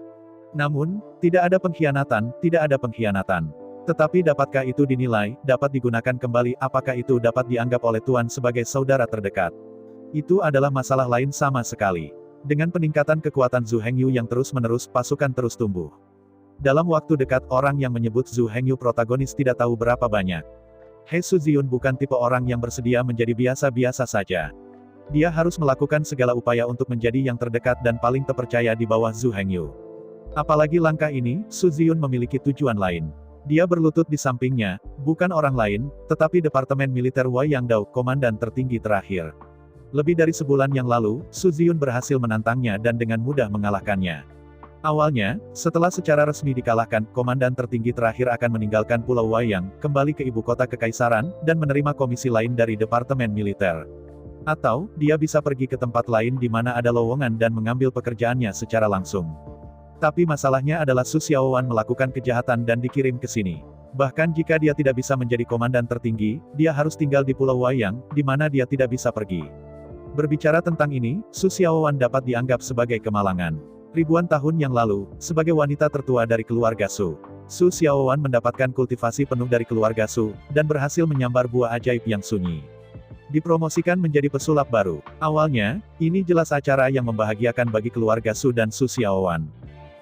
Namun, tidak ada pengkhianatan, tidak ada pengkhianatan. Tetapi dapatkah itu dinilai, dapat digunakan kembali, apakah itu dapat dianggap oleh Tuan sebagai saudara terdekat? Itu adalah masalah lain sama sekali. Dengan peningkatan kekuatan Zhu Hengyu yang terus-menerus, pasukan terus tumbuh. Dalam waktu dekat, orang yang menyebut Zhu Hengyu protagonis tidak tahu berapa banyak. He Su Ziyun bukan tipe orang yang bersedia menjadi biasa-biasa saja. Dia harus melakukan segala upaya untuk menjadi yang terdekat dan paling terpercaya di bawah Zhu Hengyu. Apalagi langkah ini, Su Ziyun memiliki tujuan lain. Dia berlutut di sampingnya, bukan orang lain, tetapi Departemen Militer Wei Yangdao, komandan tertinggi terakhir. Lebih dari sebulan yang lalu, Su Ziyun berhasil menantangnya dan dengan mudah mengalahkannya. Awalnya, setelah secara resmi dikalahkan, komandan tertinggi terakhir akan meninggalkan Pulau Wayang, kembali ke ibu kota kekaisaran, dan menerima komisi lain dari Departemen Militer. Atau, dia bisa pergi ke tempat lain di mana ada lowongan dan mengambil pekerjaannya secara langsung. Tapi masalahnya adalah Su Xiaowan melakukan kejahatan dan dikirim ke sini. Bahkan jika dia tidak bisa menjadi komandan tertinggi, dia harus tinggal di Pulau Wayang, di mana dia tidak bisa pergi. Berbicara tentang ini, Su Xiaowan dapat dianggap sebagai kemalangan. Ribuan tahun yang lalu, sebagai wanita tertua dari keluarga Su, Su Xiaowan mendapatkan kultivasi penuh dari keluarga Su, dan berhasil menyambar buah ajaib yang sunyi. Dipromosikan menjadi pesulap baru. Awalnya, ini jelas acara yang membahagiakan bagi keluarga Su dan Su Xiaowan.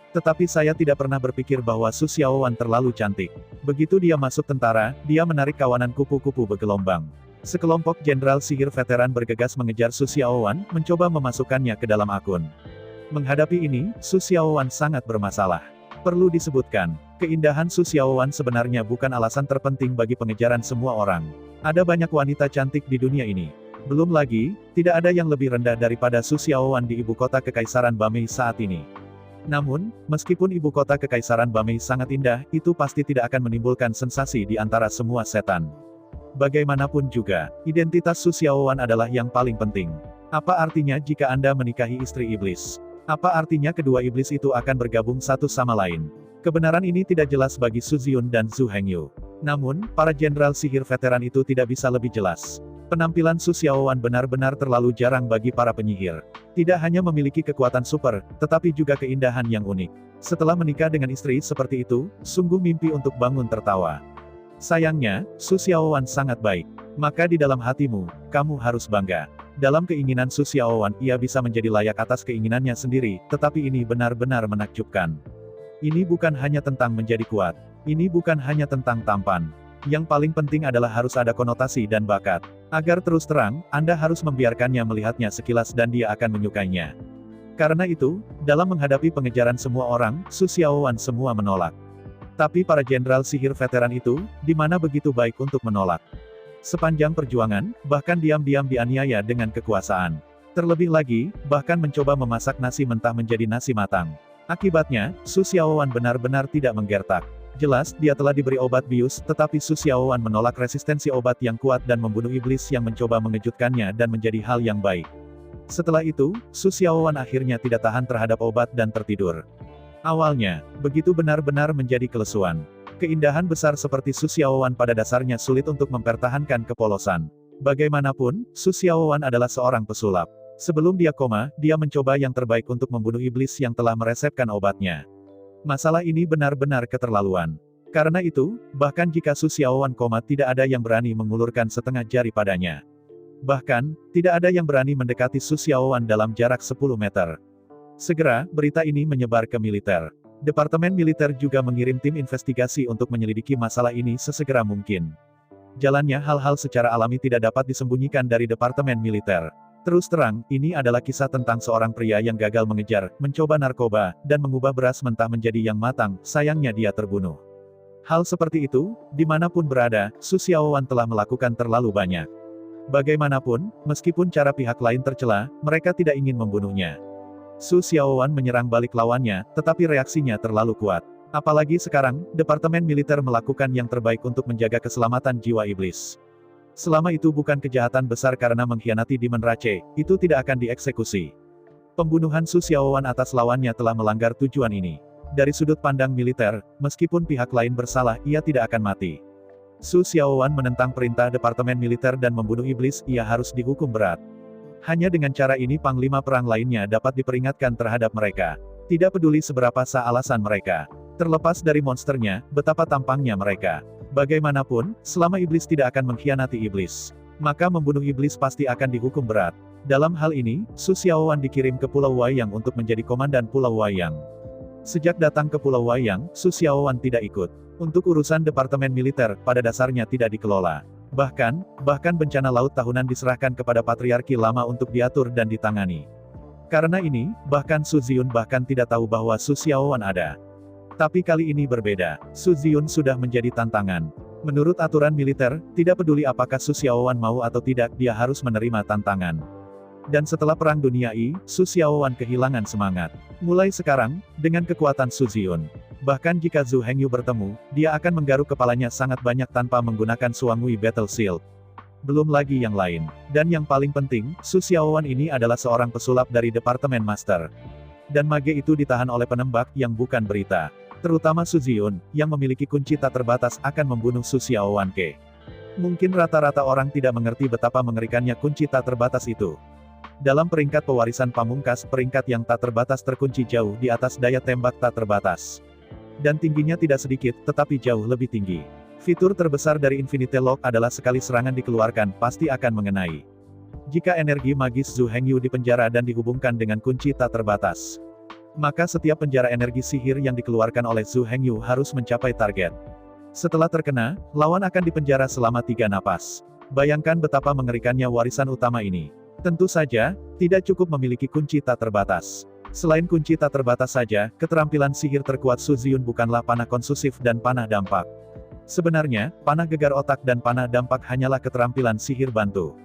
Tetapi saya tidak pernah berpikir bahwa Su Xiaowan terlalu cantik. Begitu dia masuk tentara, dia menarik kawanan kupu-kupu bergelombang. Sekelompok jenderal sihir veteran bergegas mengejar Su Xiaowan, mencoba memasukkannya ke dalam akun. Menghadapi ini, Su Xiaowan sangat bermasalah. Perlu disebutkan, keindahan Su Xiaowan sebenarnya bukan alasan terpenting bagi pengejaran semua orang. Ada banyak wanita cantik di dunia ini. Belum lagi, tidak ada yang lebih rendah daripada Su Xiaowan di ibu kota kekaisaran Bamei saat ini. Namun, meskipun ibu kota kekaisaran Bamei sangat indah, itu pasti tidak akan menimbulkan sensasi di antara semua setan. Bagaimanapun juga, identitas Su Xiaowan adalah yang paling penting. Apa artinya jika Anda menikahi istri iblis? Apa artinya kedua iblis itu akan bergabung satu sama lain? Kebenaran ini tidak jelas bagi Su Ziyun dan Zhu Hengyu. Namun, para jenderal sihir veteran itu tidak bisa lebih jelas. Penampilan Su Xiaowan benar-benar terlalu jarang bagi para penyihir. Tidak hanya memiliki kekuatan super, tetapi juga keindahan yang unik. Setelah menikah dengan istri seperti itu, sungguh mimpi untuk bangun tertawa. Sayangnya, Su Xiaowan sangat baik. Maka di dalam hatimu, kamu harus bangga. Dalam keinginan Su Xiaowan, ia bisa menjadi layak atas keinginannya sendiri, tetapi ini benar-benar menakjubkan. Ini bukan hanya tentang menjadi kuat. Ini bukan hanya tentang tampan. Yang paling penting adalah harus ada konotasi dan bakat. Agar terus terang, Anda harus membiarkannya melihatnya sekilas dan dia akan menyukainya. Karena itu, dalam menghadapi pengejaran semua orang, Su Xiaowan semua menolak. Tapi para jenderal sihir veteran itu, di mana begitu baik untuk menolak. Sepanjang perjuangan, bahkan diam-diam dianiaya dengan kekuasaan. Terlebih lagi, bahkan mencoba memasak nasi mentah menjadi nasi matang. Akibatnya, Su Xiaowan benar-benar tidak menggertak. Jelas, dia telah diberi obat bius, tetapi Su Xiaowan menolak resistensi obat yang kuat dan membunuh iblis yang mencoba mengejutkannya dan menjadi hal yang baik. Setelah itu, Su Xiaowan akhirnya tidak tahan terhadap obat dan tertidur. Awalnya, begitu benar-benar menjadi kelesuan. Keindahan besar seperti Su Xiaowan pada dasarnya sulit untuk mempertahankan kepolosan. Bagaimanapun, Su Xiaowan adalah seorang pesulap. Sebelum dia koma, dia mencoba yang terbaik untuk membunuh iblis yang telah meresepkan obatnya. Masalah ini benar-benar keterlaluan. Karena itu, bahkan jika Su Xiaowan koma tidak ada yang berani mengulurkan setengah jari padanya. Bahkan, tidak ada yang berani mendekati Su Xiaowan dalam jarak 10 meter. Segera, berita ini menyebar ke militer. Departemen militer juga mengirim tim investigasi untuk menyelidiki masalah ini sesegera mungkin. Jalannya hal-hal secara alami tidak dapat disembunyikan dari departemen militer. Terus terang, ini adalah kisah tentang seorang pria yang gagal mengejar, mencoba narkoba, dan mengubah beras mentah menjadi yang matang, sayangnya dia terbunuh. Hal seperti itu, dimanapun berada, Su Xiaowan telah melakukan terlalu banyak. Bagaimanapun, meskipun cara pihak lain tercela, mereka tidak ingin membunuhnya. Su Xiaowan menyerang balik lawannya, tetapi reaksinya terlalu kuat. Apalagi sekarang, Departemen Militer melakukan yang terbaik untuk menjaga keselamatan jiwa iblis. Selama itu bukan kejahatan besar karena mengkhianati Demon Rache, itu tidak akan dieksekusi. Pembunuhan Su Xiaowan atas lawannya telah melanggar tujuan ini. Dari sudut pandang militer, meskipun pihak lain bersalah, ia tidak akan mati. Su Xiaowan menentang perintah Departemen Militer dan membunuh iblis, ia harus dihukum berat. Hanya dengan cara ini panglima perang lainnya dapat diperingatkan terhadap mereka. Tidak peduli seberapa sah alasan mereka. Terlepas dari monsternya, betapa tampangnya mereka. Bagaimanapun, selama iblis tidak akan mengkhianati iblis, maka membunuh iblis pasti akan dihukum berat. Dalam hal ini, Su Xiaowan dikirim ke Pulau Wayang untuk menjadi komandan Pulau Wayang. Sejak datang ke Pulau Wayang, Su Xiaowan tidak ikut. Untuk urusan departemen militer, pada dasarnya tidak dikelola. Bahkan bencana laut tahunan diserahkan kepada Patriarki Lama untuk diatur dan ditangani. Karena ini, bahkan Su Ziyun bahkan tidak tahu bahwa Su Xiaowan ada. Tapi kali ini berbeda, Su Ziyun sudah menjadi tantangan. Menurut aturan militer, tidak peduli apakah Su Xiaowan mau atau tidak, dia harus menerima tantangan. Dan setelah Perang Dunia I, Su Xiaowan kehilangan semangat. Mulai sekarang, dengan kekuatan Su Ziyun, bahkan jika Zhu Hengyu bertemu, dia akan menggaruk kepalanya sangat banyak tanpa menggunakan Suangui Battle Shield. Belum lagi yang lain. Dan yang paling penting, Su Xiaowan ini adalah seorang pesulap dari Departemen Master. Dan mage itu ditahan oleh penembak yang bukan berita. Terutama Su Ziyun, yang memiliki kunci tak terbatas akan membunuh Su Xiaowan ke. Mungkin rata-rata orang tidak mengerti betapa mengerikannya kunci tak terbatas itu. Dalam peringkat pewarisan pamungkas, peringkat yang tak terbatas terkunci jauh di atas daya tembak tak terbatas. Dan tingginya tidak sedikit, tetapi jauh lebih tinggi. Fitur terbesar dari Infinite Lock adalah sekali serangan dikeluarkan, pasti akan mengenai. Jika energi magis Zhu Hengyu dipenjara dan dihubungkan dengan kunci tak terbatas, maka setiap penjara energi sihir yang dikeluarkan oleh Zhu Hengyu harus mencapai target. Setelah terkena, lawan akan dipenjara selama 3 napas. Bayangkan betapa mengerikannya warisan utama ini. Tentu saja, tidak cukup memiliki kunci tak terbatas. Selain kunci tak terbatas saja, keterampilan sihir terkuat Su Ziyun bukanlah panah konsusif dan panah dampak. Sebenarnya, panah gegar otak dan panah dampak hanyalah keterampilan sihir bantu.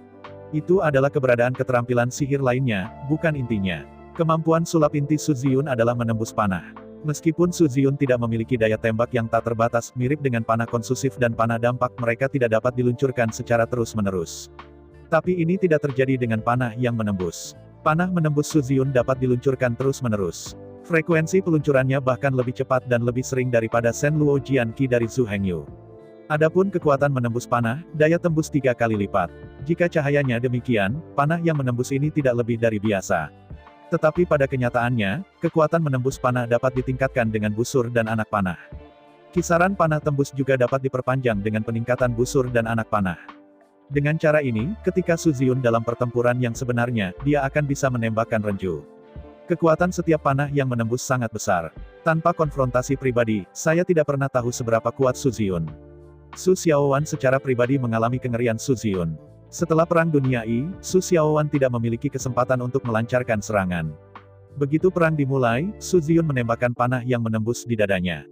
Itu adalah keberadaan keterampilan sihir lainnya, bukan intinya. Kemampuan sulap inti Su Ziyun adalah menembus panah. Meskipun Su Ziyun tidak memiliki daya tembak yang tak terbatas, mirip dengan panah konsusif dan panah dampak, mereka tidak dapat diluncurkan secara terus-menerus. Tapi ini tidak terjadi dengan panah yang menembus. Panah menembus Su Ziyun dapat diluncurkan terus-menerus. Frekuensi peluncurannya bahkan lebih cepat dan lebih sering daripada Shen Luo Jian Qi dari Zhu Hengyu. Adapun kekuatan menembus panah, daya tembus 3 kali lipat. Jika cahayanya demikian, panah yang menembus ini tidak lebih dari biasa. Tetapi pada kenyataannya, kekuatan menembus panah dapat ditingkatkan dengan busur dan anak panah. Kisaran panah tembus juga dapat diperpanjang dengan peningkatan busur dan anak panah. Dengan cara ini, ketika Su Ziyun dalam pertempuran yang sebenarnya, dia akan bisa menembakkan renju. Kekuatan setiap panah yang menembus sangat besar. Tanpa konfrontasi pribadi, saya tidak pernah tahu seberapa kuat Su Ziyun. Su Xiaowan secara pribadi mengalami kengerian Su Ziyun. Setelah Perang Dunia I, Su Xiaowan tidak memiliki kesempatan untuk melancarkan serangan. Begitu perang dimulai, Su Ziyun menembakkan panah yang menembus di dadanya.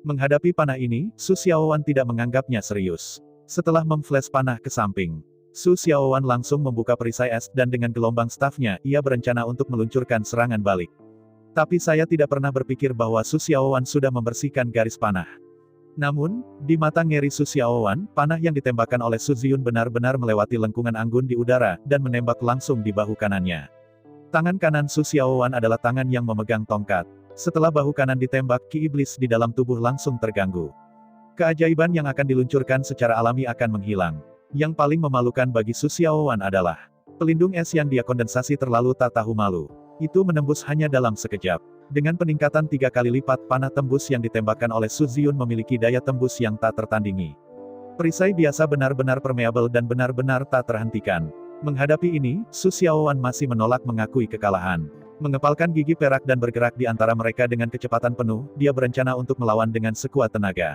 Menghadapi panah ini, Su Xiaowan tidak menganggapnya serius. Setelah memflash panah ke samping, Su Xiaowan langsung membuka perisai es dan dengan gelombang stafnya, ia berencana untuk meluncurkan serangan balik. Tapi saya tidak pernah berpikir bahwa Su Xiaowan sudah membersihkan garis panah. Namun, di mata ngeri Su Xiaowan, panah yang ditembakkan oleh Su Ziyun benar-benar melewati lengkungan anggun di udara, dan menembak langsung di bahu kanannya. Tangan kanan Su Xiaowan adalah tangan yang memegang tongkat. Setelah bahu kanan ditembak, ki iblis di dalam tubuh langsung terganggu. Keajaiban yang akan diluncurkan secara alami akan menghilang. Yang paling memalukan bagi Su Xiaowan adalah pelindung es yang dia kondensasi terlalu tak tahu malu. Itu menembus hanya dalam sekejap. Dengan peningkatan 3 kali lipat, panah tembus yang ditembakkan oleh Su Ziyun memiliki daya tembus yang tak tertandingi. Perisai biasa benar-benar permeabel dan benar-benar tak terhentikan. Menghadapi ini, Su Xiaowan masih menolak mengakui kekalahan. Mengepalkan gigi perak dan bergerak di antara mereka dengan kecepatan penuh, dia berencana untuk melawan dengan sekuat tenaga.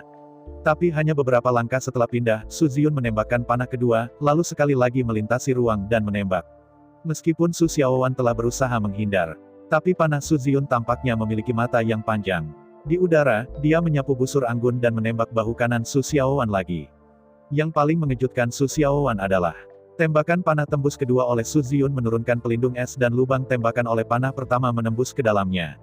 Tapi hanya beberapa langkah setelah pindah, Su Ziyun menembakkan panah kedua, lalu sekali lagi melintasi ruang dan menembak. Meskipun Su Xiaowan telah berusaha menghindar, tapi panah Su Ziyun tampaknya memiliki mata yang panjang. Di udara, dia menyapu busur anggun dan menembak bahu kanan Su Xiaowan lagi. Yang paling mengejutkan Su Xiaowan adalah tembakan panah tembus kedua oleh Su Ziyun menurunkan pelindung es dan lubang tembakan oleh panah pertama menembus ke dalamnya.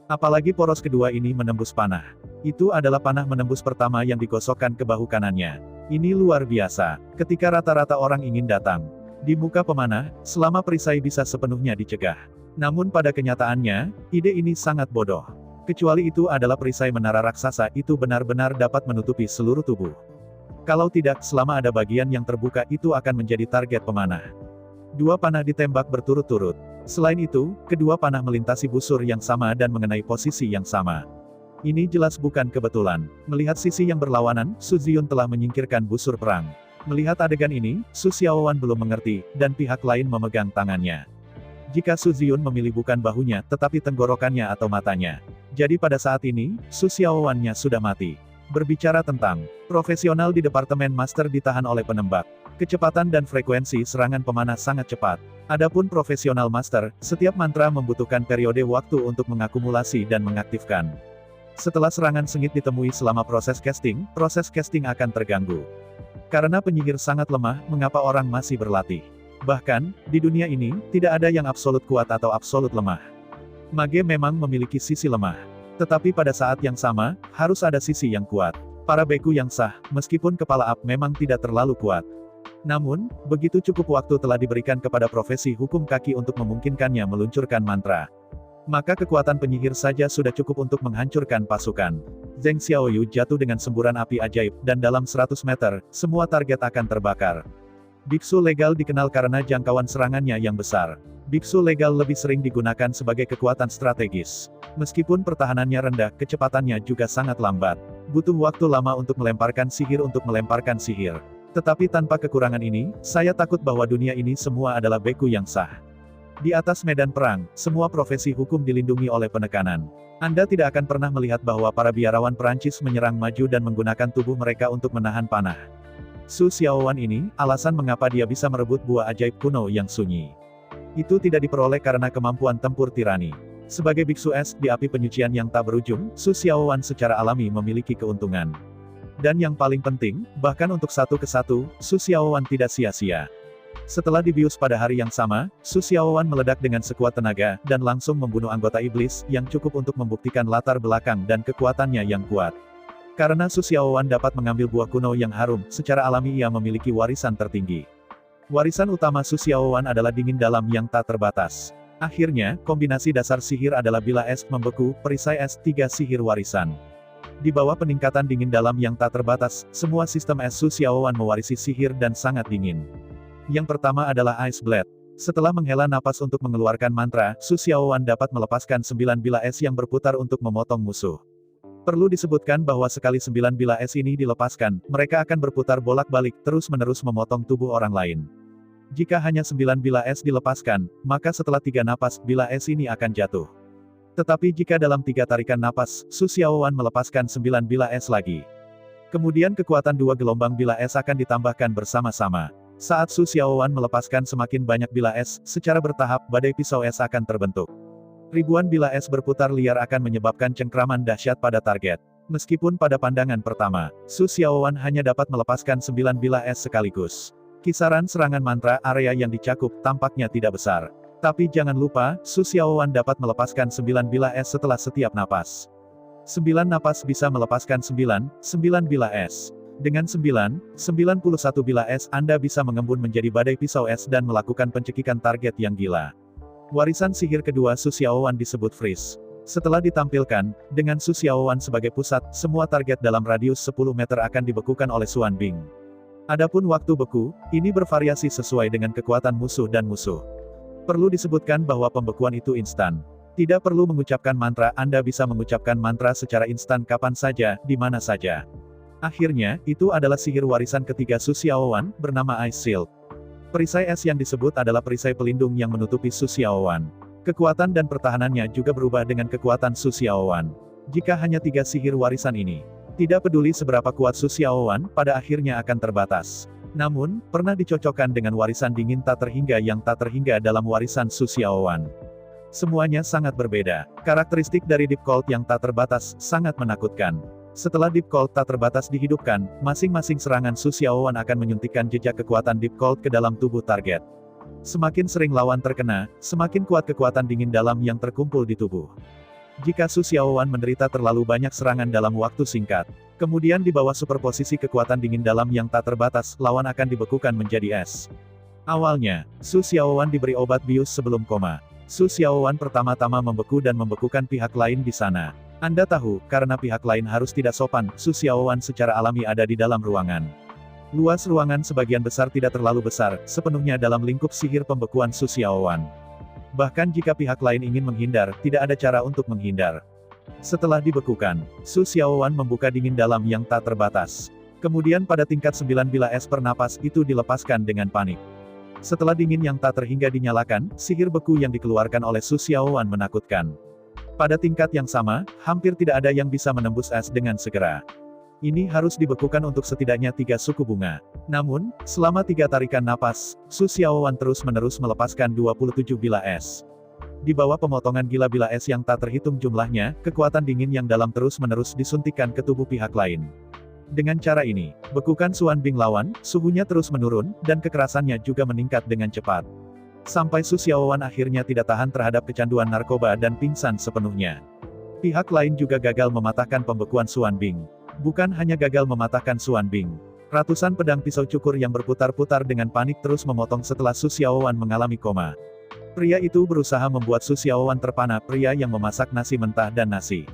Apalagi poros kedua ini menembus panah. Itu adalah panah menembus pertama yang digosokkan ke bahu kanannya. Ini luar biasa. Ketika rata-rata orang ingin datang di muka pemanah, selama perisai bisa sepenuhnya dicegah. Namun pada kenyataannya, ide ini sangat bodoh. Kecuali itu adalah perisai menara raksasa, itu benar-benar dapat menutupi seluruh tubuh. Kalau tidak, selama ada bagian yang terbuka, itu akan menjadi target pemanah. 2 panah ditembak berturut-turut. Selain itu, kedua panah melintasi busur yang sama dan mengenai posisi yang sama. Ini jelas bukan kebetulan. Melihat sisi yang berlawanan, Su Ziyun telah menyingkirkan busur perang. Melihat adegan ini, Su Xiaowan belum mengerti, dan pihak lain memegang tangannya. Jika Su Ziyun memilih bukan bahunya, tetapi tenggorokannya atau matanya. Jadi pada saat ini, Su Xiaowannya sudah mati. Berbicara tentang profesional di Departemen Master ditahan oleh penembak. Kecepatan dan frekuensi serangan pemanah sangat cepat. Adapun profesional Master, setiap mantra membutuhkan periode waktu untuk mengakumulasi dan mengaktifkan. Setelah serangan sengit ditemui selama proses casting akan terganggu. Karena penyihir sangat lemah, mengapa orang masih berlatih? Bahkan, di dunia ini, tidak ada yang absolut kuat atau absolut lemah. Mage memang memiliki sisi lemah. Tetapi pada saat yang sama, harus ada sisi yang kuat. Para beku yang sah, meskipun kepala Ab memang tidak terlalu kuat. Namun, begitu cukup waktu telah diberikan kepada profesi hukum kaki untuk memungkinkannya meluncurkan mantra. Maka kekuatan penyihir saja sudah cukup untuk menghancurkan pasukan. Zheng Xiaoyu jatuh dengan semburan api ajaib, dan dalam 100 meter, semua target akan terbakar. Biksu legal dikenal karena jangkauan serangannya yang besar. Biksu legal lebih sering digunakan sebagai kekuatan strategis. Meskipun pertahanannya rendah, kecepatannya juga sangat lambat. Butuh waktu lama untuk melemparkan sihir. Tetapi tanpa kekurangan ini, saya takut bahwa dunia ini semua adalah beku yang sah. Di atas medan perang, semua profesi hukum dilindungi oleh penekanan. Anda tidak akan pernah melihat bahwa para biarawan Perancis menyerang maju dan menggunakan tubuh mereka untuk menahan panah. Su Xiaowan ini, alasan mengapa dia bisa merebut buah ajaib kuno yang sunyi. Itu tidak diperoleh karena kemampuan tempur tirani. Sebagai biksu es di api penyucian yang tak berujung, Su Xiaowan secara alami memiliki keuntungan. Dan yang paling penting, bahkan untuk satu ke satu, Su Xiaowan tidak sia-sia. Setelah dibius pada hari yang sama, Su Xiaowan meledak dengan sekuat tenaga, dan langsung membunuh anggota iblis, yang cukup untuk membuktikan latar belakang dan kekuatannya yang kuat. Karena Su Xiaowan dapat mengambil buah kuno yang harum, secara alami ia memiliki warisan tertinggi. Warisan utama Su Xiaowan adalah dingin dalam yang tak terbatas. Akhirnya, kombinasi dasar sihir adalah bila es membeku, perisai es 3 sihir warisan. Di bawah peningkatan dingin dalam yang tak terbatas, semua sistem es Su Xiaowan mewarisi sihir dan sangat dingin. Yang pertama adalah Ice Blade. Setelah menghela napas untuk mengeluarkan mantra, Su Xiaowan dapat melepaskan 9 bila es yang berputar untuk memotong musuh. Perlu disebutkan bahwa sekali 9 bila es ini dilepaskan, mereka akan berputar bolak-balik, terus-menerus memotong tubuh orang lain. Jika hanya 9 bila es dilepaskan, maka setelah 3 napas, bila es ini akan jatuh. Tetapi jika dalam 3 tarikan napas, Su Xiaowan melepaskan 9 bilah es lagi. Kemudian kekuatan 2 gelombang bilah es akan ditambahkan bersama-sama. Saat Su Xiaowan melepaskan semakin banyak bilah es, secara bertahap, badai pisau es akan terbentuk. Ribuan bilah es berputar liar akan menyebabkan cengkraman dahsyat pada target. Meskipun pada pandangan pertama, Su Xiaowan hanya dapat melepaskan 9 bilah es sekaligus. Kisaran serangan mantra area yang dicakup tampaknya tidak besar. Tapi jangan lupa, Su Xiaowan dapat melepaskan 9 bilah es setelah setiap napas. 9 napas bisa melepaskan 9 bilah es. Dengan 91 bilah es Anda bisa mengembun menjadi badai pisau es dan melakukan pencekikan target yang gila. Warisan sihir kedua Su Xiaowan disebut Freeze. Setelah ditampilkan, dengan Su Xiaowan sebagai pusat, semua target dalam radius 10 meter akan dibekukan oleh Xuan Bing. Adapun waktu beku, ini bervariasi sesuai dengan kekuatan musuh dan musuh. Perlu disebutkan bahwa pembekuan itu instan. Tidak perlu mengucapkan mantra, Anda bisa mengucapkan mantra secara instan kapan saja, di mana saja. Akhirnya, itu adalah sihir warisan ketiga Su Xiaowan, bernama Ice Shield. Perisai es yang disebut adalah perisai pelindung yang menutupi Su Xiaowan. Kekuatan dan pertahanannya juga berubah dengan kekuatan Su Xiaowan. Jika hanya 3 sihir warisan ini, tidak peduli seberapa kuat Su Xiaowan, pada akhirnya akan terbatas. Namun, pernah dicocokkan dengan warisan dingin tak terhingga yang tak terhingga dalam warisan Su Xiaowan. Semuanya sangat berbeda. Karakteristik dari Deep Cold yang tak terbatas, sangat menakutkan. Setelah Deep Cold tak terbatas dihidupkan, masing-masing serangan Su Xiaowan akan menyuntikkan jejak kekuatan Deep Cold ke dalam tubuh target. Semakin sering lawan terkena, semakin kuat kekuatan dingin dalam yang terkumpul di tubuh. Jika Su Xiaowan menderita terlalu banyak serangan dalam waktu singkat, kemudian di bawah superposisi kekuatan dingin dalam yang tak terbatas, lawan akan dibekukan menjadi es. Awalnya, Su Xiaowan diberi obat bius sebelum koma. Su Xiaowan pertama-tama membeku dan membekukan pihak lain di sana. Anda tahu, karena pihak lain harus tidak sopan, Su Xiaowan secara alami ada di dalam ruangan. Luas ruangan sebagian besar tidak terlalu besar, sepenuhnya dalam lingkup sihir pembekuan Su Xiaowan. Bahkan jika pihak lain ingin menghindar, tidak ada cara untuk menghindar. Setelah dibekukan, Su Xiaowan membuka dingin dalam yang tak terbatas. Kemudian pada tingkat 9 bilah es per napas itu dilepaskan dengan panik. Setelah dingin yang tak terhingga dinyalakan, sihir beku yang dikeluarkan oleh Su Xiaowan menakutkan. Pada tingkat yang sama, hampir tidak ada yang bisa menembus es dengan segera. Ini harus dibekukan untuk setidaknya 3 suku bunga. Namun, selama 3 tarikan napas, Su Xiaowan terus-menerus melepaskan 27 bilah es. Di bawah pemotongan gila bilah es yang tak terhitung jumlahnya, kekuatan dingin yang dalam terus-menerus disuntikkan ke tubuh pihak lain. Dengan cara ini, bekukan Xuan Bing lawan, suhunya terus menurun, dan kekerasannya juga meningkat dengan cepat. Sampai Su Xiaowan akhirnya tidak tahan terhadap kecanduan narkoba dan pingsan sepenuhnya. Pihak lain juga gagal mematahkan pembekuan Xuan Bing. Bukan hanya gagal mematahkan Xuan Bing. Ratusan pedang pisau cukur yang berputar-putar dengan panik terus memotong setelah Su Xiaowan mengalami koma. Pria itu berusaha membuat Su Xiaowan terpana, pria yang memasak nasi mentah dan nasi.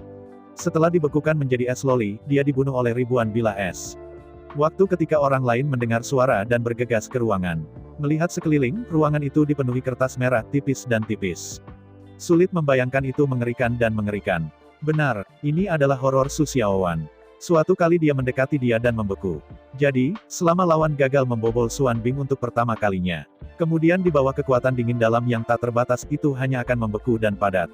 Setelah dibekukan menjadi es loli, dia dibunuh oleh ribuan bilah es. Waktu ketika orang lain mendengar suara dan bergegas ke ruangan. Melihat sekeliling, ruangan itu dipenuhi kertas merah tipis dan tipis. Sulit membayangkan itu mengerikan dan mengerikan. Benar, ini adalah horor Su Xiaowan. Suatu kali dia mendekati dia dan membeku. Jadi, selama lawan gagal membobol Xuan Bing untuk pertama kalinya. Kemudian di bawah kekuatan dingin dalam yang tak terbatas itu hanya akan membeku dan padat.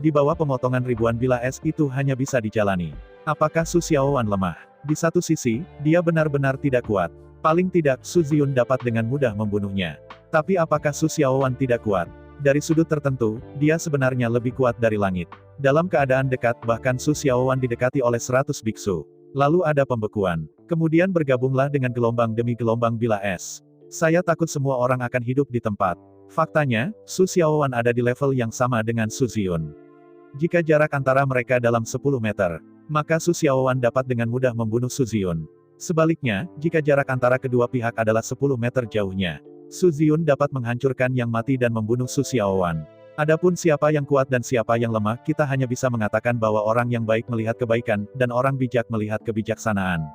Di bawah pemotongan ribuan bilah es itu hanya bisa dijalani. Apakah Su Xiaowan lemah? Di satu sisi, dia benar-benar tidak kuat. Paling tidak, Su Ziyun dapat dengan mudah membunuhnya. Tapi apakah Su Xiaowan tidak kuat? Dari sudut tertentu, dia sebenarnya lebih kuat dari langit. Dalam keadaan dekat, bahkan Su Xiaowan didekati oleh 100 biksu. Lalu ada pembekuan. Kemudian bergabunglah dengan gelombang demi gelombang bilah es. Saya takut semua orang akan hidup di tempat. Faktanya, Su Xiaowan ada di level yang sama dengan Su Ziyun. Jika jarak antara mereka dalam 10 meter, maka Su Xiaowan dapat dengan mudah membunuh Su Ziyun. Sebaliknya, jika jarak antara kedua pihak adalah 10 meter jauhnya, Su Ziyun dapat menghancurkan yang mati dan membunuh Su Xiaowan. Adapun siapa yang kuat dan siapa yang lemah, kita hanya bisa mengatakan bahwa orang yang baik melihat kebaikan, dan orang bijak melihat kebijaksanaan.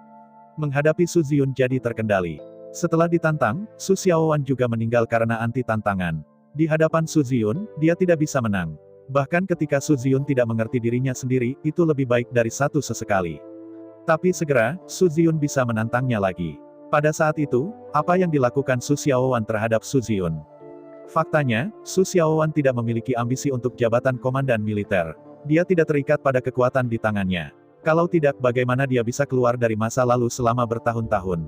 Menghadapi Su Ziyun jadi terkendali. Setelah ditantang, Su Xiaowan juga meninggal karena anti-tantangan. Di hadapan Su Ziyun, dia tidak bisa menang. Bahkan ketika Su Ziyun tidak mengerti dirinya sendiri, itu lebih baik dari satu sesekali. Tapi segera, Su Ziyun bisa menantangnya lagi. Pada saat itu, apa yang dilakukan Su Xiaowan terhadap Su Ziyun? Faktanya, Su Xiaowan tidak memiliki ambisi untuk jabatan komandan militer. Dia tidak terikat pada kekuatan di tangannya. Kalau tidak, bagaimana dia bisa keluar dari masa lalu selama bertahun-tahun?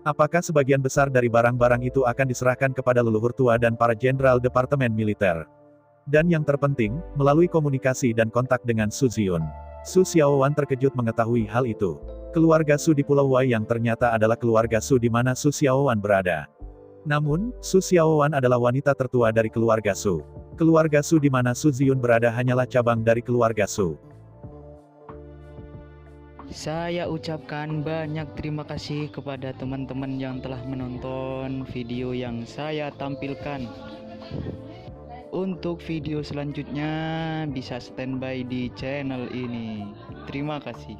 Apakah sebagian besar dari barang-barang itu akan diserahkan kepada leluhur tua dan para jenderal departemen militer? Dan yang terpenting, melalui komunikasi dan kontak dengan Su Ziyun. Su Xiaowan terkejut mengetahui hal itu. Keluarga Su di Pulau Wei yang ternyata adalah keluarga Su di mana Su Xiaowan berada. Namun, Su Xiaowan adalah wanita tertua dari keluarga Su. Keluarga Su di mana Su Ziyun berada hanyalah cabang dari keluarga Su. Saya ucapkan banyak terima kasih kepada teman-teman yang telah menonton video yang saya tampilkan. Untuk video selanjutnya bisa standby di channel ini. Terima kasih.